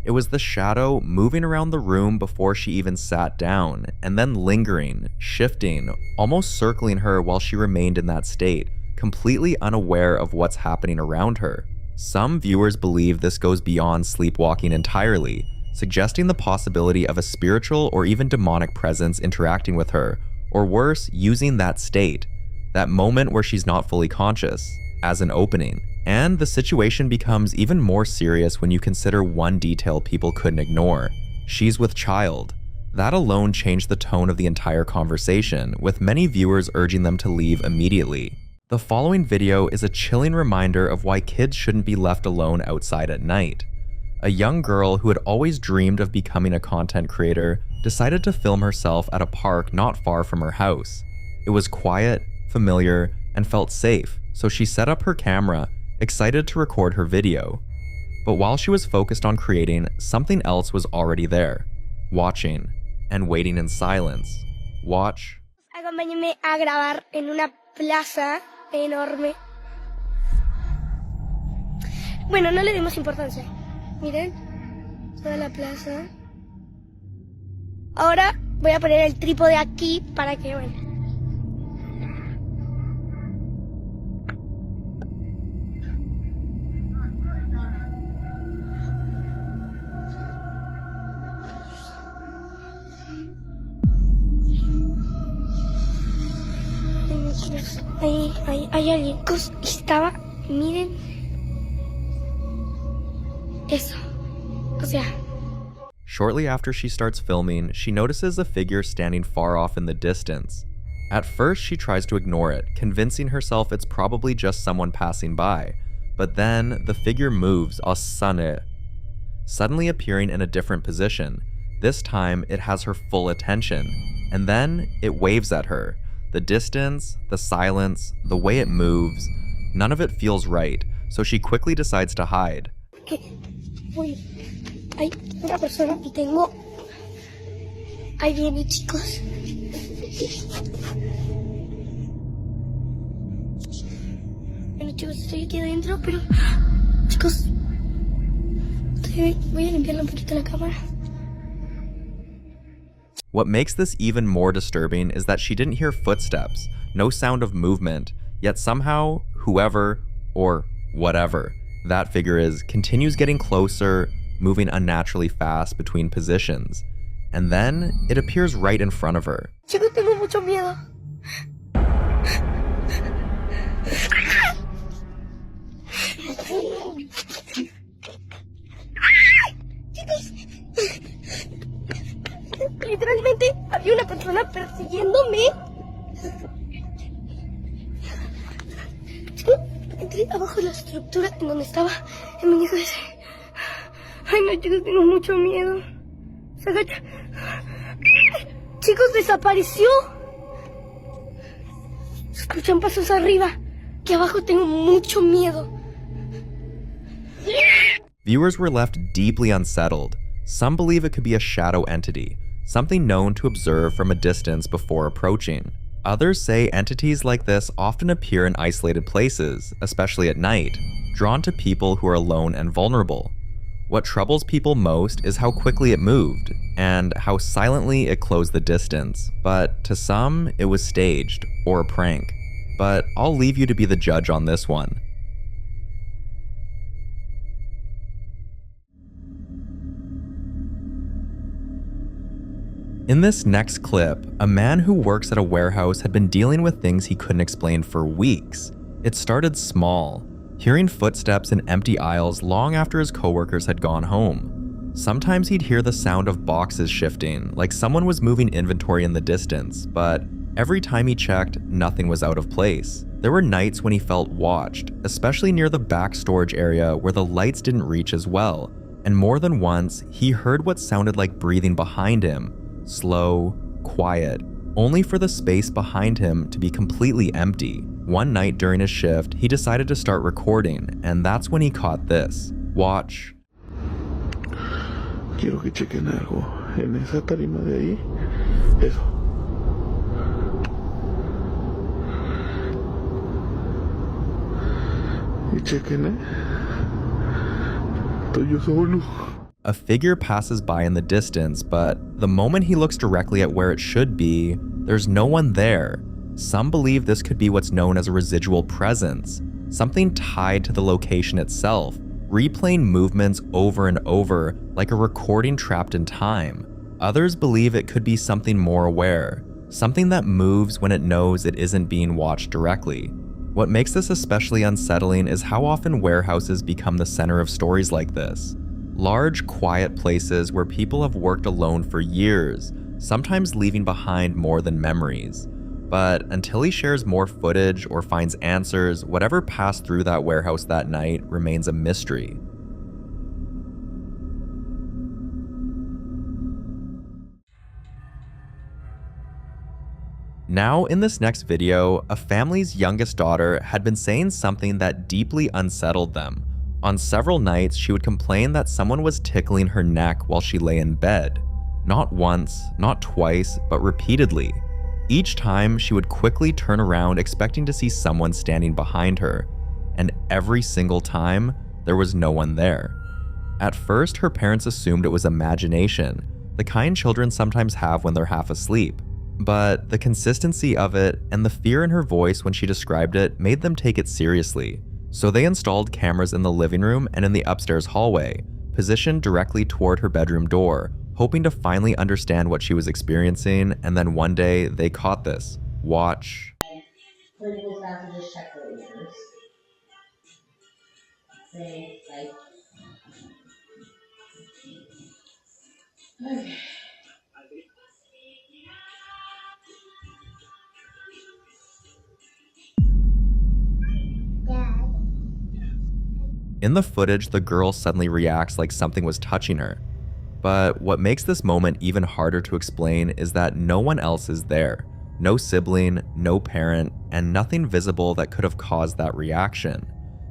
It was the shadow moving around the room before she even sat down, and then lingering, shifting, almost circling her while she remained in that state, completely unaware of what's happening around her. Some viewers believe this goes beyond sleepwalking entirely, suggesting the possibility of a spiritual or even demonic presence interacting with her, or worse, using that state, that moment where she's not fully conscious, as an opening. And the situation becomes even more serious when you consider one detail people couldn't ignore. She's with child. That alone changed the tone of the entire conversation, with many viewers urging them to leave immediately. The following video is a chilling reminder of why kids shouldn't be left alone outside at night. A young girl who had always dreamed of becoming a content creator decided to film herself at a park not far from her house. It was quiet, familiar, and felt safe, so she set up her camera, excited to record her video. But while she was focused on creating, something else was already there, watching, and waiting in silence. Watch. Acompáñenme a grabar en una plaza enorme. Bueno, no le dimos importancia. Miren, toda la plaza. Ahora voy a poner el trípode aquí para que vean. Hay alguien. Estaba, miren. Eso. O sea, Shortly after she starts filming, she notices a figure standing far off in the distance. At first, she tries to ignore it, convincing herself it's probably just someone passing by. But then, the figure moves, suddenly appearing in a different position. This time, it has her full attention. And then, it waves at her. The distance, the silence, the way it moves, none of it feels right, so she quickly decides to hide. que voy. Hay una persona que tengo. Ahí viene, chicos. Bueno, chicos, estoy aquí adentro, pero. Chicos. Voy a limpiarle un poquito la cámara. What makes this even more disturbing is that she didn't hear footsteps, no sound of movement, yet somehow, whoever, or whatever that figure is, continues getting closer, moving unnaturally fast between positions. And then, it appears right in front of her. Chicos, tengo mucho miedo. Chicos, literalmente había una persona persiguiéndome. Chicos, entré abajo de la estructura en donde estaba el muñeco ese. Ay, no, chicos, tengo mucho miedo. Se agacha. Chicos, desapareció. Se escuchan pasos arriba. Aquí abajo tengo mucho miedo. Viewers were left deeply unsettled. Some believe it could be a shadow entity, something known to observe from a distance before approaching. Others say entities like this often appear in isolated places, especially at night, drawn to people who are alone and vulnerable. What troubles people most is how quickly it moved, and how silently it closed the distance, but to some, it was staged, or a prank. But I'll leave you to be the judge on this one. In this next clip, a man who works at a warehouse had been dealing with things he couldn't explain for weeks. It started small, hearing footsteps in empty aisles long after his coworkers had gone home. Sometimes he'd hear the sound of boxes shifting, like someone was moving inventory in the distance, but every time he checked, nothing was out of place. There were nights when he felt watched, especially near the back storage area where the lights didn't reach as well, and more than once, he heard what sounded like breathing behind him. Slow, quiet, only for the space behind him to be completely empty. One night during his shift, he decided to start recording, and that's when he caught this. Watch. Quiero que chequen algo en esa tarima de ahí. Eso. Y chequen, estoy yo solo. A figure passes by in the distance, but the moment he looks directly at where it should be, there's no one there. Some believe this could be what's known as a residual presence, something tied to the location itself, replaying movements over and over like a recording trapped in time. Others believe it could be something more aware, something that moves when it knows it isn't being watched directly. What makes this especially unsettling is how often warehouses become the center of stories like this. Large, quiet places where people have worked alone for years, sometimes leaving behind more than memories. But until he shares more footage or finds answers, whatever passed through that warehouse that night remains a mystery. Now, in this next video, a family's youngest daughter had been saying something that deeply unsettled them. On several nights, she would complain that someone was tickling her neck while she lay in bed. Not once, not twice, but repeatedly. Each time, she would quickly turn around expecting to see someone standing behind her. And every single time, there was no one there. At first, her parents assumed it was imagination, the kind children sometimes have when they're half asleep. But the consistency of it and the fear in her voice when she described it made them take it seriously. So they installed cameras in the living room and in the upstairs hallway, positioned directly toward her bedroom door, hoping to finally understand what she was experiencing, and then one day they caught this. Watch. Okay. In the footage, the girl suddenly reacts like something was touching her. But what makes this moment even harder to explain is that no one else is there. No sibling, no parent, and nothing visible that could have caused that reaction.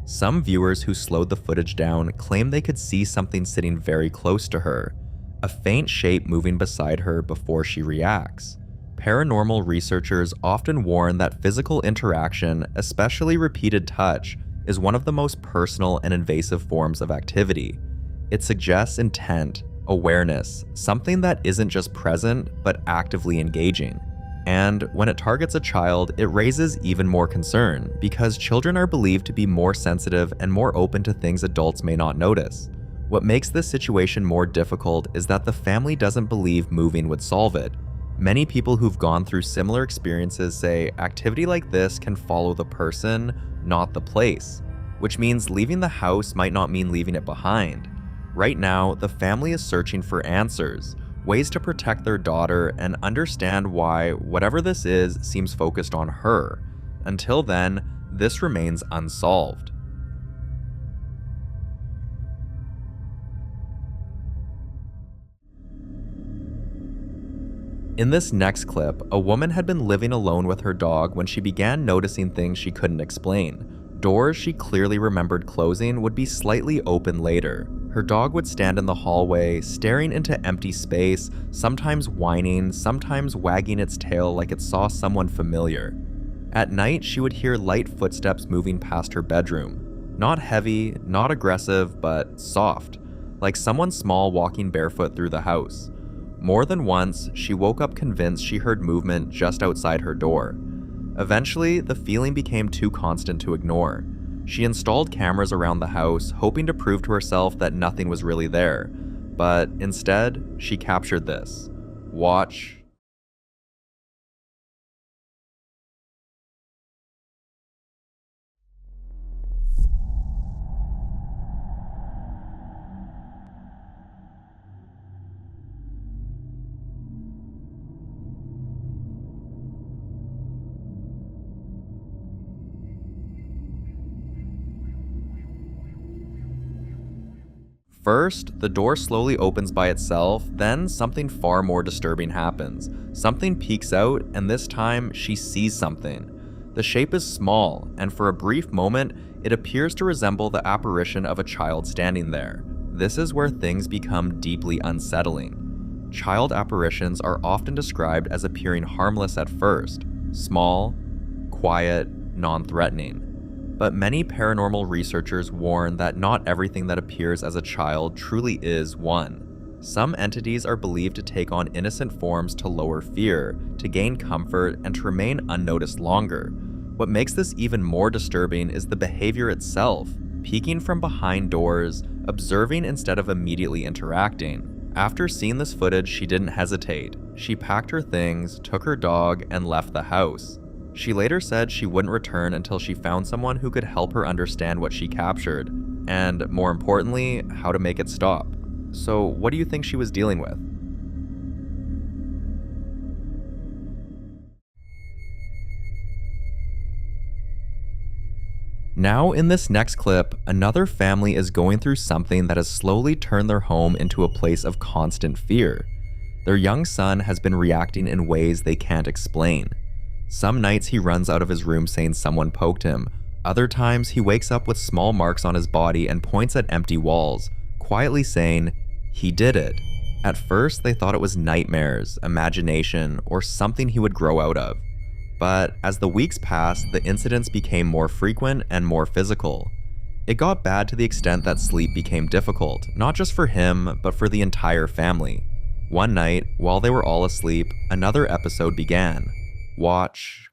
Some viewers who slowed the footage down claim they could see something sitting very close to her, a faint shape moving beside her before she reacts. Paranormal researchers often warn that physical interaction, especially repeated touch, is one of the most personal and invasive forms of activity. It suggests intent, awareness, something that isn't just present, but actively engaging. And when it targets a child, it raises even more concern, because children are believed to be more sensitive and more open to things adults may not notice. What makes this situation more difficult is that the family doesn't believe moving would solve it. Many people who've gone through similar experiences say activity like this can follow the person, not the place, which means leaving the house might not mean leaving it behind. Right now, the family is searching for answers, ways to protect their daughter and understand why whatever this is seems focused on her. Until then, this remains unsolved. In this next clip, a woman had been living alone with her dog when she began noticing things she couldn't explain. Doors she clearly remembered closing would be slightly open later. Her dog would stand in the hallway, staring into empty space, sometimes whining, sometimes wagging its tail like it saw someone familiar. At night, she would hear light footsteps moving past her bedroom. Not heavy, not aggressive, but soft, like someone small walking barefoot through the house. More than once, she woke up convinced she heard movement just outside her door. Eventually, the feeling became too constant to ignore. She installed cameras around the house, hoping to prove to herself that nothing was really there. But instead, she captured this. Watch. First, the door slowly opens by itself, then something far more disturbing happens. Something peeks out, and this time, she sees something. The shape is small, and for a brief moment, it appears to resemble the apparition of a child standing there. This is where things become deeply unsettling. Child apparitions are often described as appearing harmless at first, small, quiet, non-threatening. But many paranormal researchers warn that not everything that appears as a child truly is one. Some entities are believed to take on innocent forms to lower fear, to gain comfort, and to remain unnoticed longer. What makes this even more disturbing is the behavior itself, peeking from behind doors, observing instead of immediately interacting. After seeing this footage, she didn't hesitate. She packed her things, took her dog, and left the house. She later said she wouldn't return until she found someone who could help her understand what she captured, and more importantly, how to make it stop. So what do you think she was dealing with? Now in this next clip, another family is going through something that has slowly turned their home into a place of constant fear. Their young son has been reacting in ways they can't explain. Some nights he runs out of his room saying someone poked him. Other times he wakes up with small marks on his body and points at empty walls, quietly saying, "He did it." At first they thought it was nightmares, imagination, or something he would grow out of. But as the weeks passed, the incidents became more frequent and more physical. It got bad to the extent that sleep became difficult, not just for him, but for the entire family. One night, while they were all asleep, another episode began. Watch.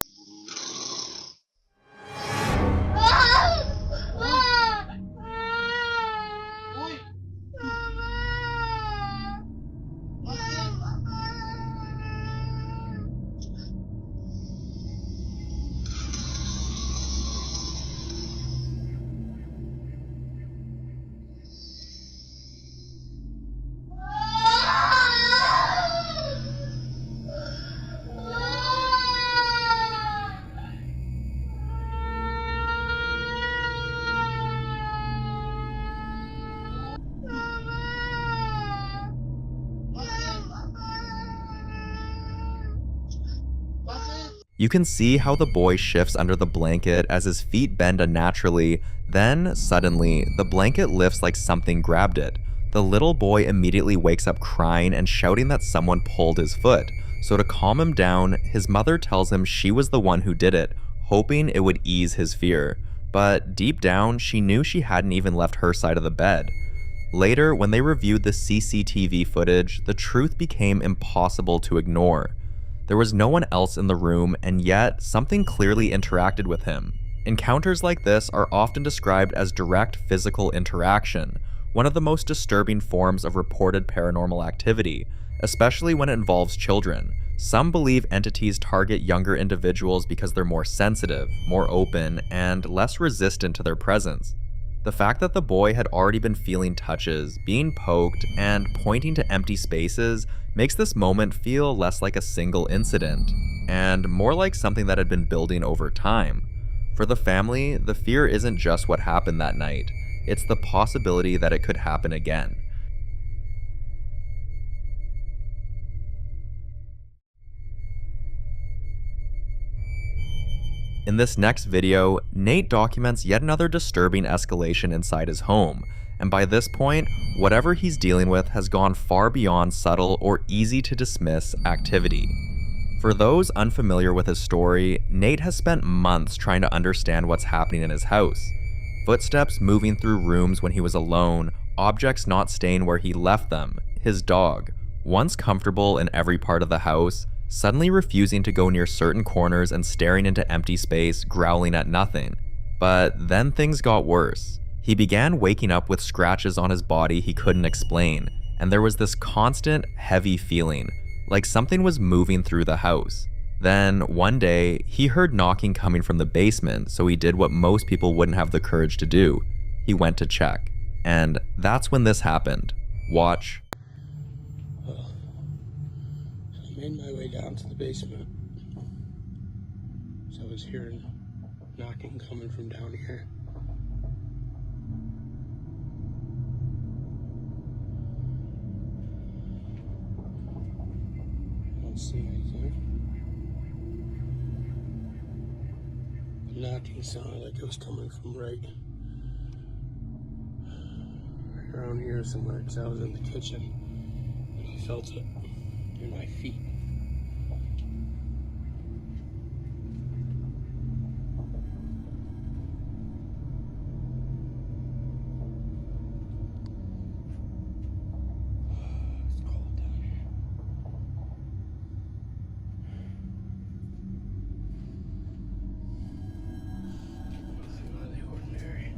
You can see how the boy shifts under the blanket as his feet bend unnaturally, then, suddenly, the blanket lifts like something grabbed it. The little boy immediately wakes up crying and shouting that someone pulled his foot. So to calm him down, his mother tells him she was the one who did it, hoping it would ease his fear. But deep down, she knew she hadn't even left her side of the bed. Later, when they reviewed the CCTV footage, the truth became impossible to ignore. There was no one else in the room, and yet something clearly interacted with him. Encounters like this are often described as direct physical interaction, one of the most disturbing forms of reported paranormal activity, especially when it involves children. Some believe entities target younger individuals because they're more sensitive, more open, and less resistant to their presence. The fact that the boy had already been feeling touches, being poked, and pointing to empty spaces makes this moment feel less like a single incident, and more like something that had been building over time. For the family, the fear isn't just what happened that night, it's the possibility that it could happen again. In this next video, Nate documents yet another disturbing escalation inside his home, and by this point, whatever he's dealing with has gone far beyond subtle or easy to dismiss activity. For those unfamiliar with his story, Nate has spent months trying to understand what's happening in his house. Footsteps moving through rooms when he was alone, objects not staying where he left them, his dog, once comfortable in every part of the house, suddenly refusing to go near certain corners and staring into empty space, growling at nothing. But then things got worse. He began waking up with scratches on his body he couldn't explain, and there was this constant, heavy feeling, like something was moving through the house. Then, one day, he heard knocking coming from the basement, so he did what most people wouldn't have the courage to do. He went to check. And that's when this happened. Watch. Well, I made my way down to the basement. So I was hearing knocking coming from down here. I don't see anything. The knocking sounded like it was coming from right around here somewhere, because I was in the kitchen and I felt it in my feet. It's cold down here. Nothing out of the ordinary.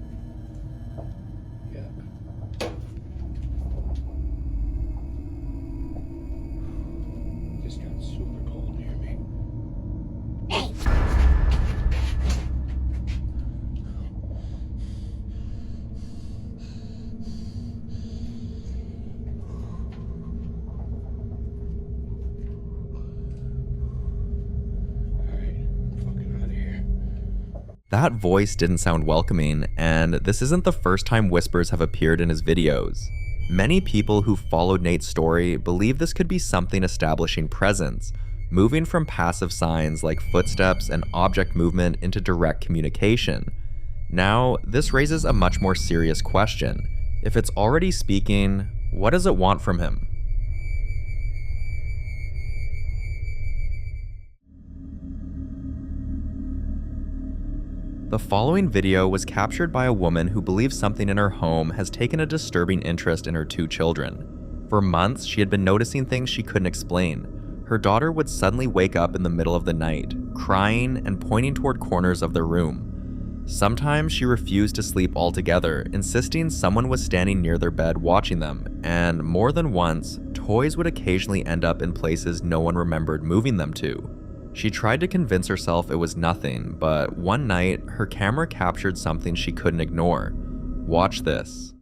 Yeah. Just got super cold near me. That voice didn't sound welcoming, and this isn't the first time whispers have appeared in his videos. Many people who followed Nate's story believe this could be something establishing presence, moving from passive signs like footsteps and object movement into direct communication. Now, this raises a much more serious question. If it's already speaking, what does it want from him? The following video was captured by a woman who believes something in her home has taken a disturbing interest in her two children. For months, she had been noticing things she couldn't explain. Her daughter would suddenly wake up in the middle of the night, crying and pointing toward corners of their room. Sometimes she refused to sleep altogether, insisting someone was standing near their bed watching them, and more than once, toys would occasionally end up in places no one remembered moving them to. She tried to convince herself it was nothing, but one night, her camera captured something she couldn't ignore. Watch this.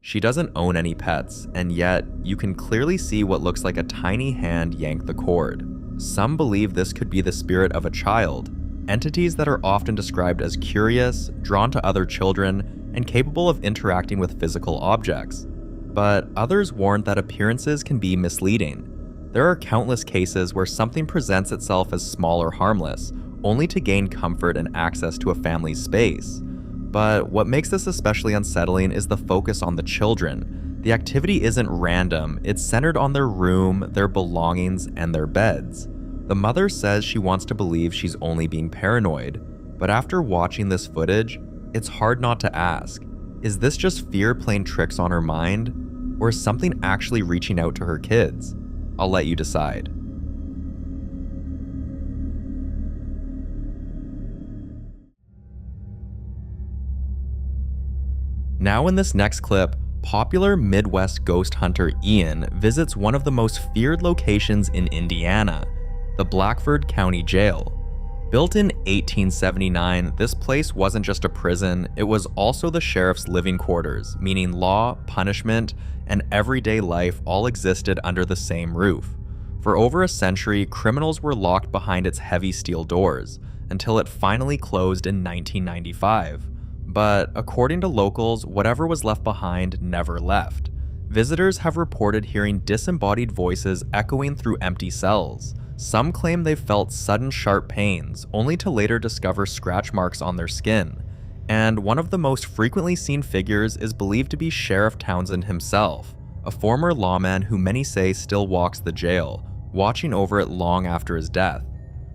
She doesn't own any pets, and yet you can clearly see what looks like a tiny hand yank the cord. Some believe this could be the spirit of a child, entities that are often described as curious, drawn to other children, and capable of interacting with physical objects. But others warn that appearances can be misleading. There are countless cases where something presents itself as small or harmless, only to gain comfort and access to a family's space. But what makes this especially unsettling is the focus on the children. The activity isn't random, it's centered on their room, their belongings, and their beds. The mother says she wants to believe she's only being paranoid, but after watching this footage, it's hard not to ask, is this just fear playing tricks on her mind, or is something actually reaching out to her kids? I'll let you decide. Now in this next clip, popular Midwest ghost hunter Ian visits one of the most feared locations in Indiana, the Blackford County Jail. Built in 1879, this place wasn't just a prison, it was also the sheriff's living quarters, meaning law, punishment, and everyday life all existed under the same roof. For over a century, criminals were locked behind its heavy steel doors, until it finally closed in 1995. But according to locals, whatever was left behind never left. Visitors have reported hearing disembodied voices echoing through empty cells. Some claim they've felt sudden sharp pains, only to later discover scratch marks on their skin. And one of the most frequently seen figures is believed to be Sheriff Townsend himself, a former lawman who many say still walks the jail, watching over it long after his death.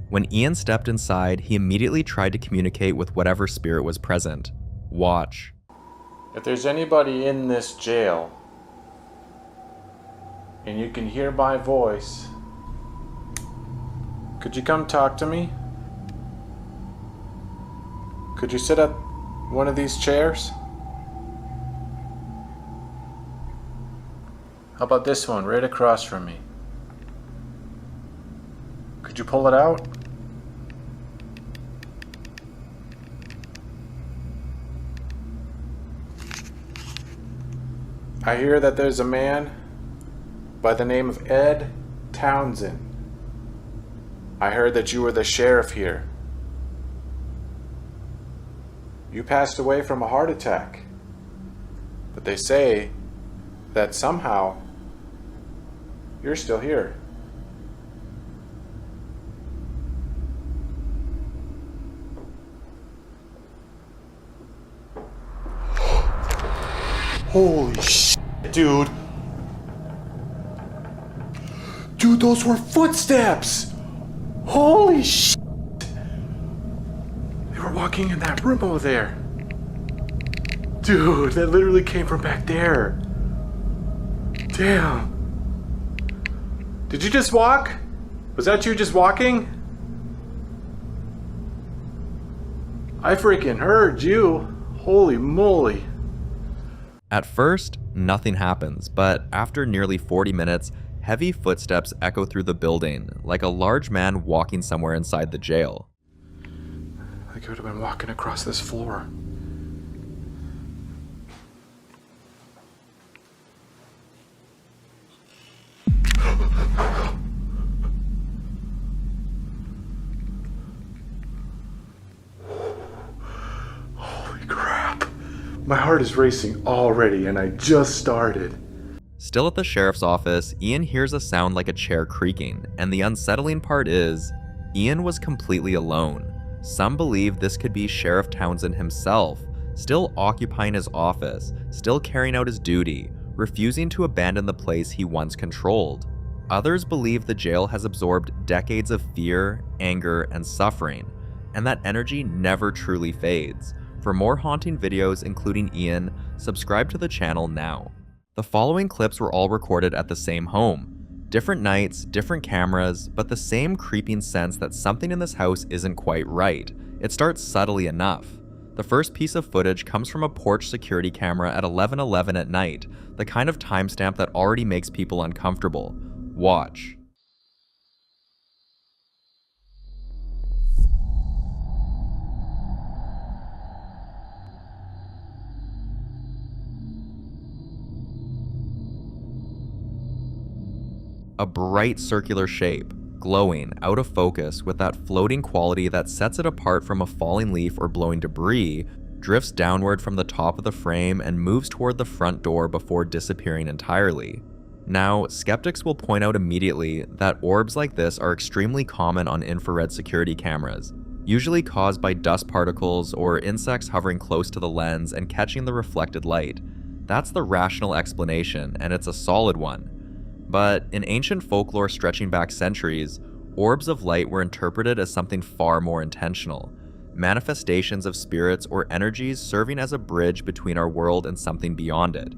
When Ian stepped inside, he immediately tried to communicate with whatever spirit was present. Watch. If there's anybody in this jail, and you can hear my voice, could you come talk to me? Could you sit at one of these chairs? How about this one right across from me? Could you pull it out? I hear that there's a man by the name of Ed Townsend. I heard that you were the sheriff here. You passed away from a heart attack, but they say that somehow you're still here. Holy shit, dude. Dude, those were footsteps. Holy shit. They were walking in that room over there. Dude, that literally came from back there. Damn. Did you just walk? Was that you just walking? I freaking heard you. Holy moly. At first, nothing happens, but after nearly 40 minutes, heavy footsteps echo through the building, like a large man walking somewhere inside the jail. I could have been walking across this floor. Holy crap. My heart is racing already, and I just started. Still at the sheriff's office, Ian hears a sound like a chair creaking, and the unsettling part is, Ian was completely alone. Some believe this could be Sheriff Townsend himself, still occupying his office, still carrying out his duty, refusing to abandon the place he once controlled. Others believe the jail has absorbed decades of fear, anger, and suffering, and that energy never truly fades. For more haunting videos including Ian, subscribe to the channel now. The following clips were all recorded at the same home. Different nights, different cameras, but the same creeping sense that something in this house isn't quite right. It starts subtly enough. The first piece of footage comes from a porch security camera at 11:11 at night, the kind of timestamp that already makes people uncomfortable. Watch. a bright circular shape, glowing, out of focus with that floating quality that sets it apart from a falling leaf or blowing debris, drifts downward from the top of the frame and moves toward the front door before disappearing entirely. Now, skeptics will point out immediately that orbs like this are extremely common on infrared security cameras, usually caused by dust particles or insects hovering close to the lens and catching the reflected light. That's the rational explanation, and it's a solid one. But in ancient folklore stretching back centuries, orbs of light were interpreted as something far more intentional, manifestations of spirits or energies serving as a bridge between our world and something beyond it.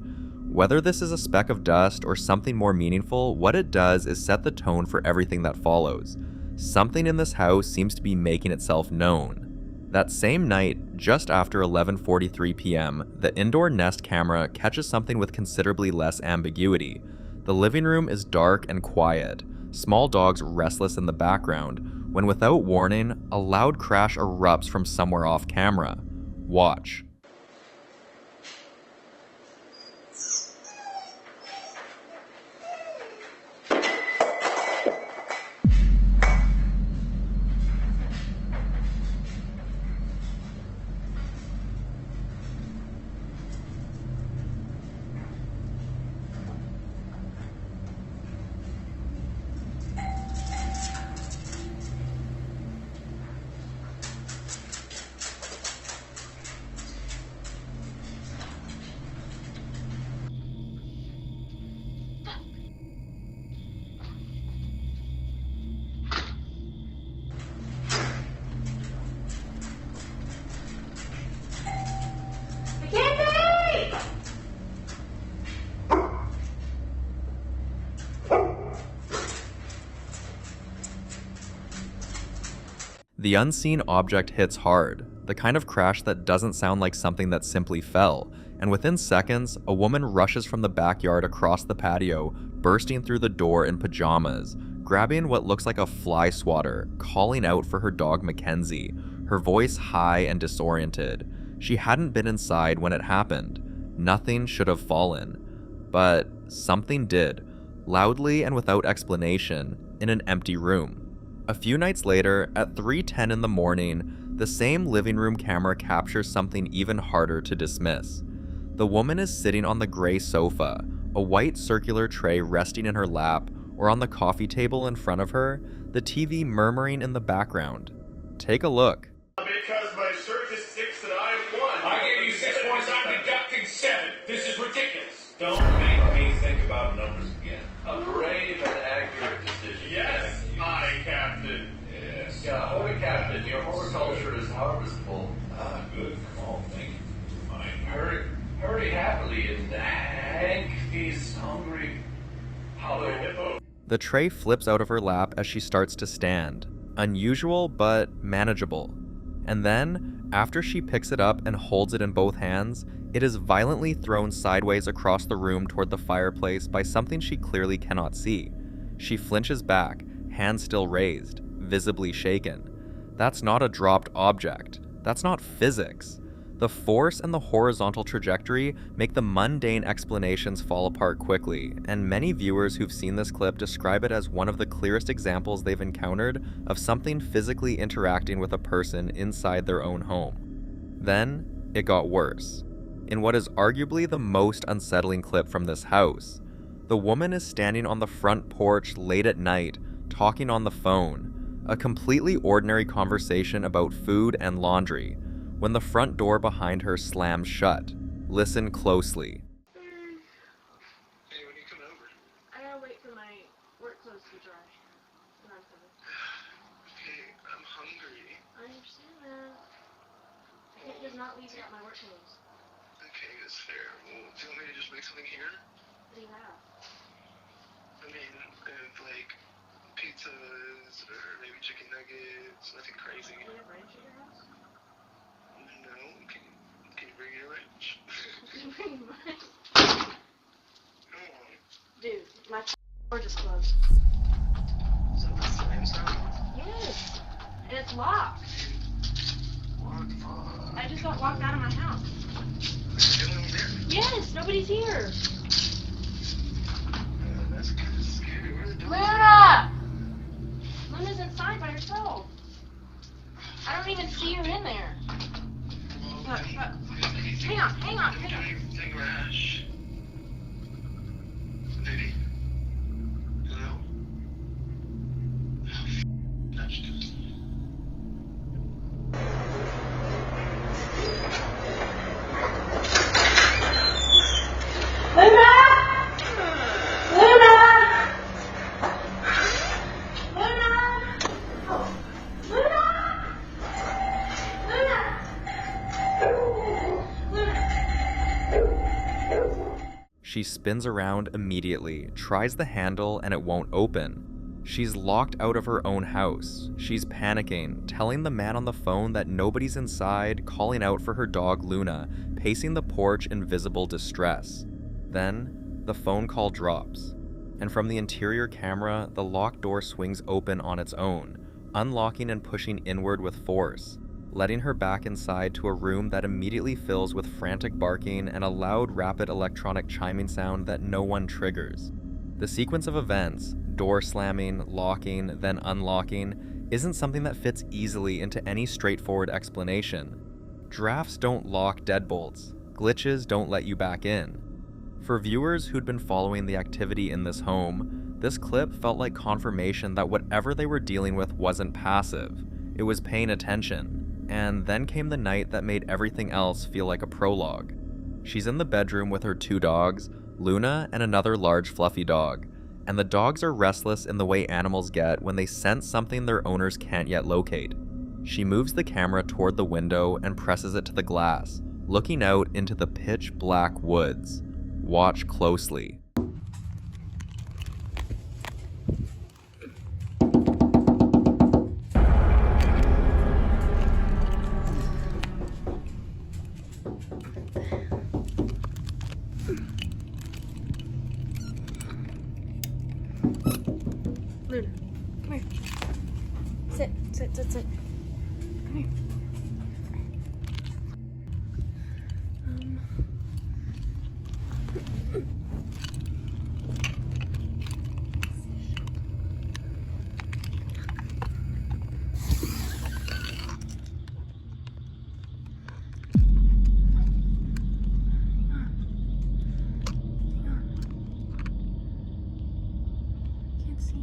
Whether this is a speck of dust or something more meaningful, what it does is set the tone for everything that follows. Something in this house seems to be making itself known. That same night, just after 11:43 p.m., the indoor Nest camera catches something with considerably less ambiguity. The living room is dark and quiet, small dogs restless in the background, when without warning, a loud crash erupts from somewhere off camera. Watch. The unseen object hits hard, the kind of crash that doesn't sound like something that simply fell, and within seconds, a woman rushes from the backyard across the patio, bursting through the door in pajamas, grabbing what looks like a fly swatter, calling out for her dog Mackenzie, her voice high and disoriented. She hadn't been inside when it happened. Nothing should have fallen. But something did, loudly and without explanation, in an empty room. A few nights later, at 3:10 in the morning, the same living room camera captures something even harder to dismiss. The woman is sitting on the gray sofa, a white circular tray resting in her lap, or on the coffee table in front of her, the TV murmuring in the background. Take a look. Because my search is 6 and I won. I give you 6 points, I'm deducting 7. This is ridiculous. Don't make me think about numbers again. A brave and accurate decision. Yes, aye, Captain. Yes. Yeah, holy Captain, your horticulture is harvestful. Ah, good call, thank you. Fine. Hurry happily, and Hank, he's hungry. Hollow hippo. The tray flips out of her lap as she starts to stand. Unusual, but manageable. And then, after she picks it up and holds it in both hands, it is violently thrown sideways across the room toward the fireplace by something she clearly cannot see. She flinches back, hands still raised, visibly shaken. That's not a dropped object. That's not physics. The force and the horizontal trajectory make the mundane explanations fall apart quickly, and many viewers who've seen this clip describe it as one of the clearest examples they've encountered of something physically interacting with a person inside their own home. Then, it got worse. In what is arguably the most unsettling clip from this house, the woman is standing on the front porch late at night, talking on the phone, a completely ordinary conversation about food and laundry, when the front door behind her slams shut. Listen closely. Hey, when you coming over? I gotta wait for my work clothes to dry. Then I'm coming. Okay, I'm hungry. I understand that. I can't just not leave without my work clothes. Okay, that's fair. Well, do you want me to just make something here? What do you have? I mean, like pizzas or maybe chicken nuggets, nothing crazy. Do you have ranch at your house? No, can you bring your lunch? Can you bring mine? Come on. Dude, my door just closed. So that's the inside? Yes. And it's locked. What the fuck? I just got locked out of my house. There's no one there? Yes, nobody's here. That's kind of scary. Where the Luna! Luna's inside by herself. I don't even see her in there. Look. Hang on. Take a rash. Lady? Hello? Touched us. She spins around immediately, tries the handle, and it won't open. She's locked out of her own house. She's panicking, telling the man on the phone that nobody's inside, calling out for her dog Luna, pacing the porch in visible distress. Then, the phone call drops, and from the interior camera, the locked door swings open on its own, unlocking and pushing inward with force, letting her back inside to a room that immediately fills with frantic barking and a loud, rapid electronic chiming sound that no one triggers. The sequence of events, door slamming, locking, then unlocking, isn't something that fits easily into any straightforward explanation. Drafts don't lock deadbolts. Glitches don't let you back in. For viewers who'd been following the activity in this home, this clip felt like confirmation that whatever they were dealing with wasn't passive. It was paying attention. And then came the night that made everything else feel like a prologue. She's in the bedroom with her 2 dogs, Luna and another large fluffy dog, and the dogs are restless in the way animals get when they sense something their owners can't yet locate. She moves the camera toward the window and presses it to the glass, looking out into the pitch black woods. Watch closely. Luna, come here. Sit. Come here. Can't see.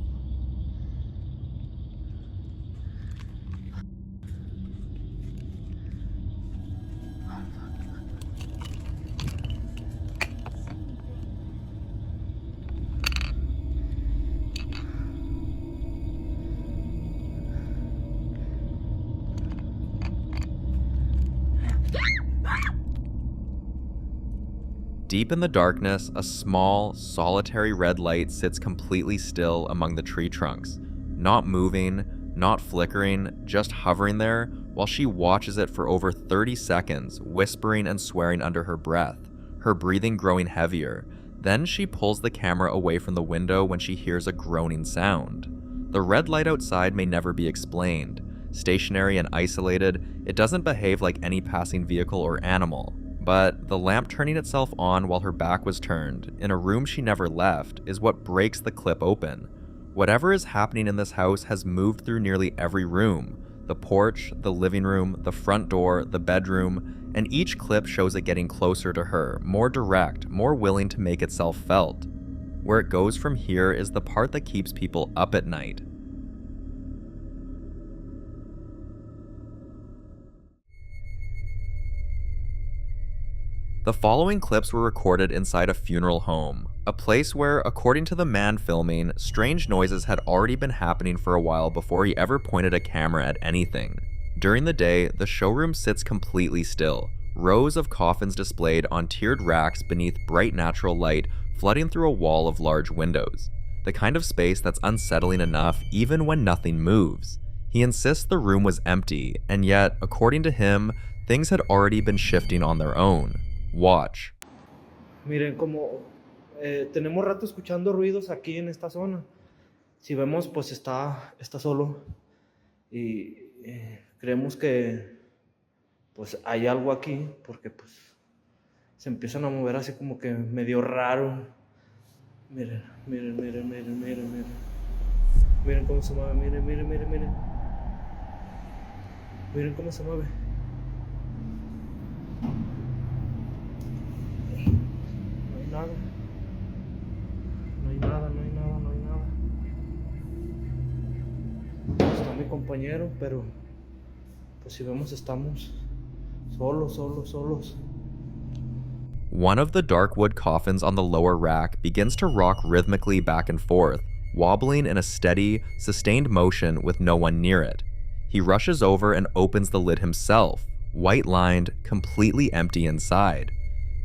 Deep in the darkness, a small, solitary red light sits completely still among the tree trunks, not moving, not flickering, just hovering there while she watches it for over 30 seconds, whispering and swearing under her breath, her breathing growing heavier. Then she pulls the camera away from the window when she hears a groaning sound. The red light outside may never be explained. Stationary and isolated, it doesn't behave like any passing vehicle or animal. But the lamp turning itself on while her back was turned, in a room she never left, is what breaks the clip open. Whatever is happening in this house has moved through nearly every room. The porch, the living room, the front door, the bedroom, and each clip shows it getting closer to her, more direct, more willing to make itself felt. Where it goes from here is the part that keeps people up at night. The following clips were recorded inside a funeral home, a place where, according to the man filming, strange noises had already been happening for a while before he ever pointed a camera at anything. During the day, the showroom sits completely still, rows of coffins displayed on tiered racks beneath bright natural light flooding through a wall of large windows, the kind of space that's unsettling enough even when nothing moves. He insists the room was empty, and yet, according to him, things had already been shifting on their own. Watch. Miren, como tenemos rato escuchando ruidos aquí en esta zona. Si vemos, pues está solo. Y creemos que pues hay algo aquí, porque pues se empiezan a mover así como que medio raro. Miren. Miren cómo se mueve, miren, miren, miren, miren. Miren cómo se mueve. No hay nada. No hay nada, no hay nada, no hay nada. Está mi compañero, pero pues si vemos estamos solos. One of the dark wood coffins on the lower rack begins to rock rhythmically back and forth, wobbling in a steady, sustained motion with no one near it. He rushes over and opens the lid himself, white-lined, completely empty inside.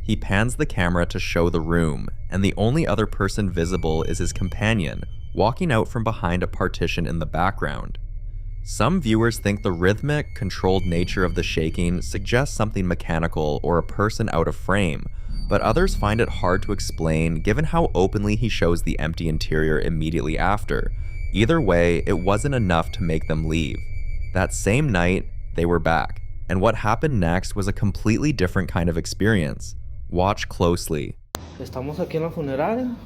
He pans the camera to show the room, and the only other person visible is his companion, walking out from behind a partition in the background. Some viewers think the rhythmic, controlled nature of the shaking suggests something mechanical or a person out of frame, but others find it hard to explain given how openly he shows the empty interior immediately after. Either way, it wasn't enough to make them leave. That same night, they were back, and what happened next was a completely different kind of experience. Watch closely. Estamos aquí en la funeraria,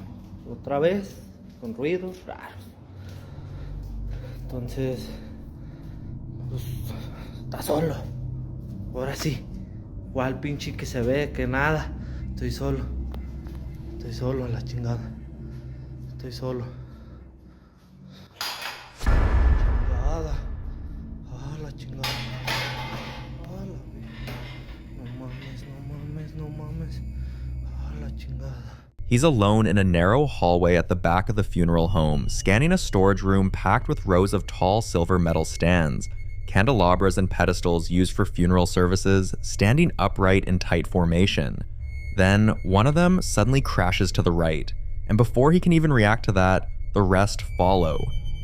otra vez, con ruidos raros. Entonces, pues, está solo. Ahora sí. ¿Cuál pinche que se ve? Que nada. Estoy solo a la chingada. Estoy solo. Chingada. Ah, la chingada. Ah, la no mames. Ah, la chingada. He's alone in a narrow hallway at the back of the funeral home, scanning a storage room packed with rows of tall silver metal stands, candelabras and pedestals used for funeral services, standing upright in tight formation. Then, one of them suddenly crashes to the right, and before he can even react to that, the rest follow.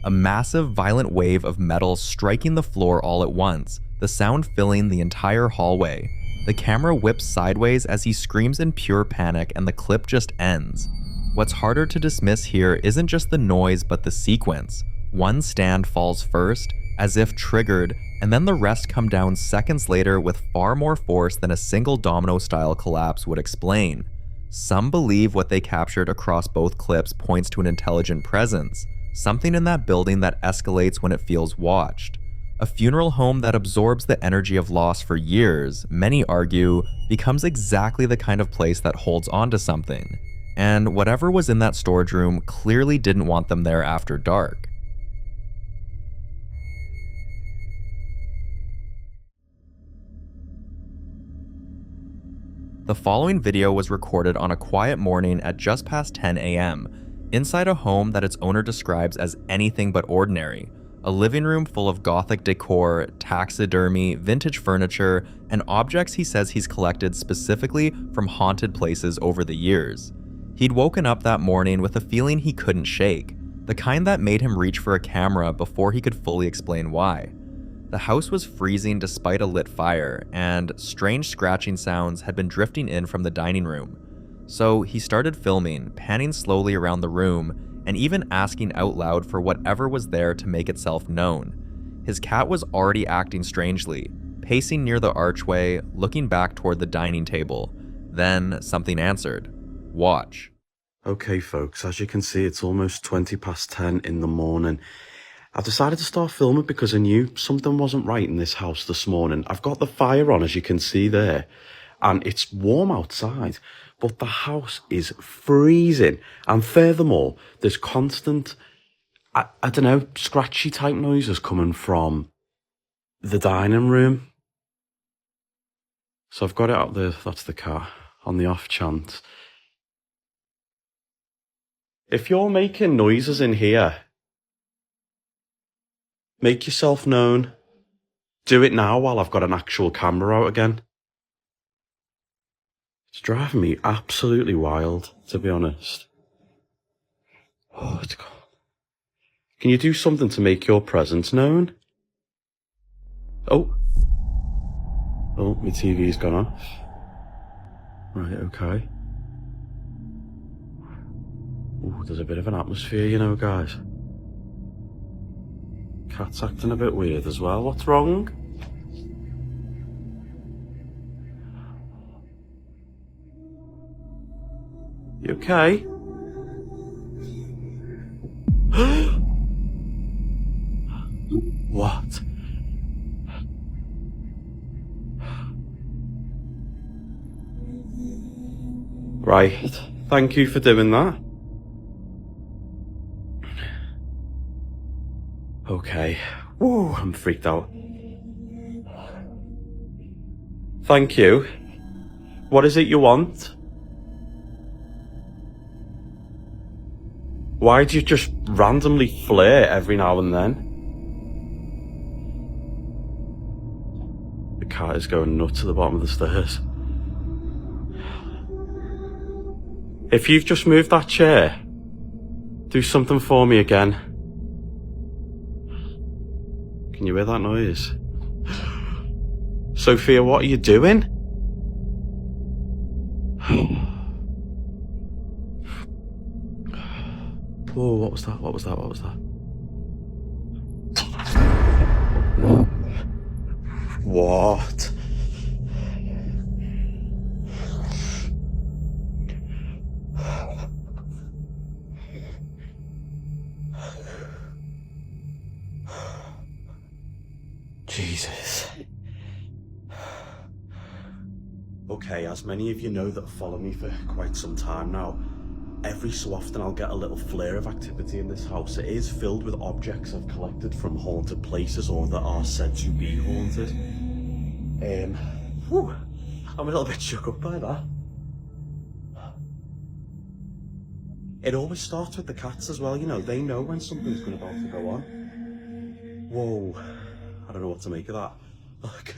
A massive, violent wave of metal striking the floor all at once, the sound filling the entire hallway. The camera whips sideways as he screams in pure panic and the clip just ends. What's harder to dismiss here isn't just the noise but the sequence. One stand falls first, as if triggered, and then the rest come down seconds later with far more force than a single domino-style collapse would explain. Some believe what they captured across both clips points to an intelligent presence, something in that building that escalates when it feels watched. A funeral home that absorbs the energy of loss for years, many argue, becomes exactly the kind of place that holds on to something. And whatever was in that storage room clearly didn't want them there after dark. The following video was recorded on a quiet morning at just past 10 a.m., inside a home that its owner describes as anything but ordinary. A living room full of gothic decor, taxidermy, vintage furniture, and objects he says he's collected specifically from haunted places over the years. He'd woken up that morning with a feeling he couldn't shake, the kind that made him reach for a camera before he could fully explain why. The house was freezing despite a lit fire, and strange scratching sounds had been drifting in from the dining room. So he started filming, panning slowly around the room, and even asking out loud for whatever was there to make itself known. His cat was already acting strangely, pacing near the archway, looking back toward the dining table. Then something answered. Watch. Okay folks, as you can see, it's almost 20 past 10 in the morning. I've decided to start filming because I knew something wasn't right in this house this morning. I've got the fire on, as you can see there, and it's warm outside, but the house is freezing. And furthermore, there's constant, I don't know, scratchy type noises coming from the dining room. So I've got it out there, that's the car, on the off chance. If you're making noises in here, make yourself known. Do it now while I've got an actual camera out again. It's driving me absolutely wild, to be honest. Oh, it's cold. Can you do something to make your presence known? Oh, my TV's gone off. Right, okay. Ooh, there's a bit of an atmosphere, you know, guys. Cat's acting a bit weird as well. What's wrong? You okay? Right. Thank you for doing that. Okay. Whoa, I'm freaked out. Thank you. What is it you want? Why do you just randomly flare every now and then? The cat is going nuts at the bottom of the stairs. If you've just moved that chair, do something for me again. Can you hear that noise? Sophia, what are you doing? Whoa, what was that? What was that? What was that? What? Jesus. Okay, as many of you know that follow me for quite some time now, every so often I'll get a little flare of activity in this house. It is filled with objects I've collected from haunted places or that are said to be haunted. I'm a little bit shook up by that. It always starts with the cats as well, you know, they know when something's about to go on. Whoa, I don't know what to make of that. Look.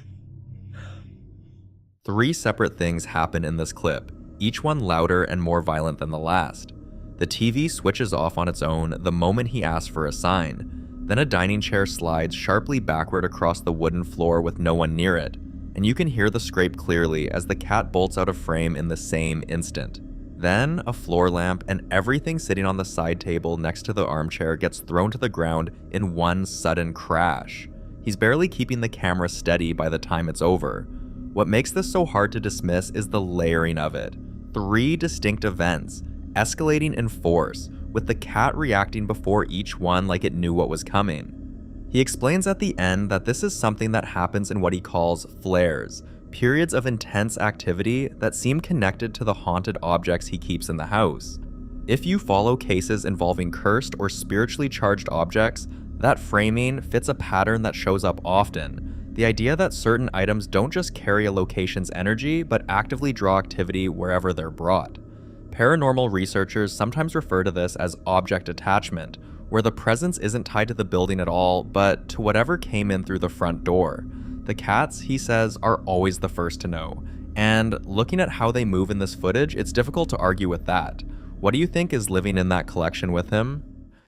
3 separate things happen in this clip, each one louder and more violent than the last. The TV switches off on its own the moment he asks for a sign. Then a dining chair slides sharply backward across the wooden floor with no one near it, and you can hear the scrape clearly as the cat bolts out of frame in the same instant. Then a floor lamp and everything sitting on the side table next to the armchair gets thrown to the ground in one sudden crash. He's barely keeping the camera steady by the time it's over. What makes this so hard to dismiss is the layering of it. 3 distinct events, escalating in force, with the cat reacting before each one like it knew what was coming. He explains at the end that this is something that happens in what he calls flares, periods of intense activity that seem connected to the haunted objects he keeps in the house. If you follow cases involving cursed or spiritually charged objects, that framing fits a pattern that shows up often. The idea that certain items don't just carry a location's energy, but actively draw activity wherever they're brought. Paranormal researchers sometimes refer to this as object attachment, where the presence isn't tied to the building at all, but to whatever came in through the front door. The cats, he says, are always the first to know, and looking at how they move in this footage, it's difficult to argue with that. What do you think is living in that collection with him?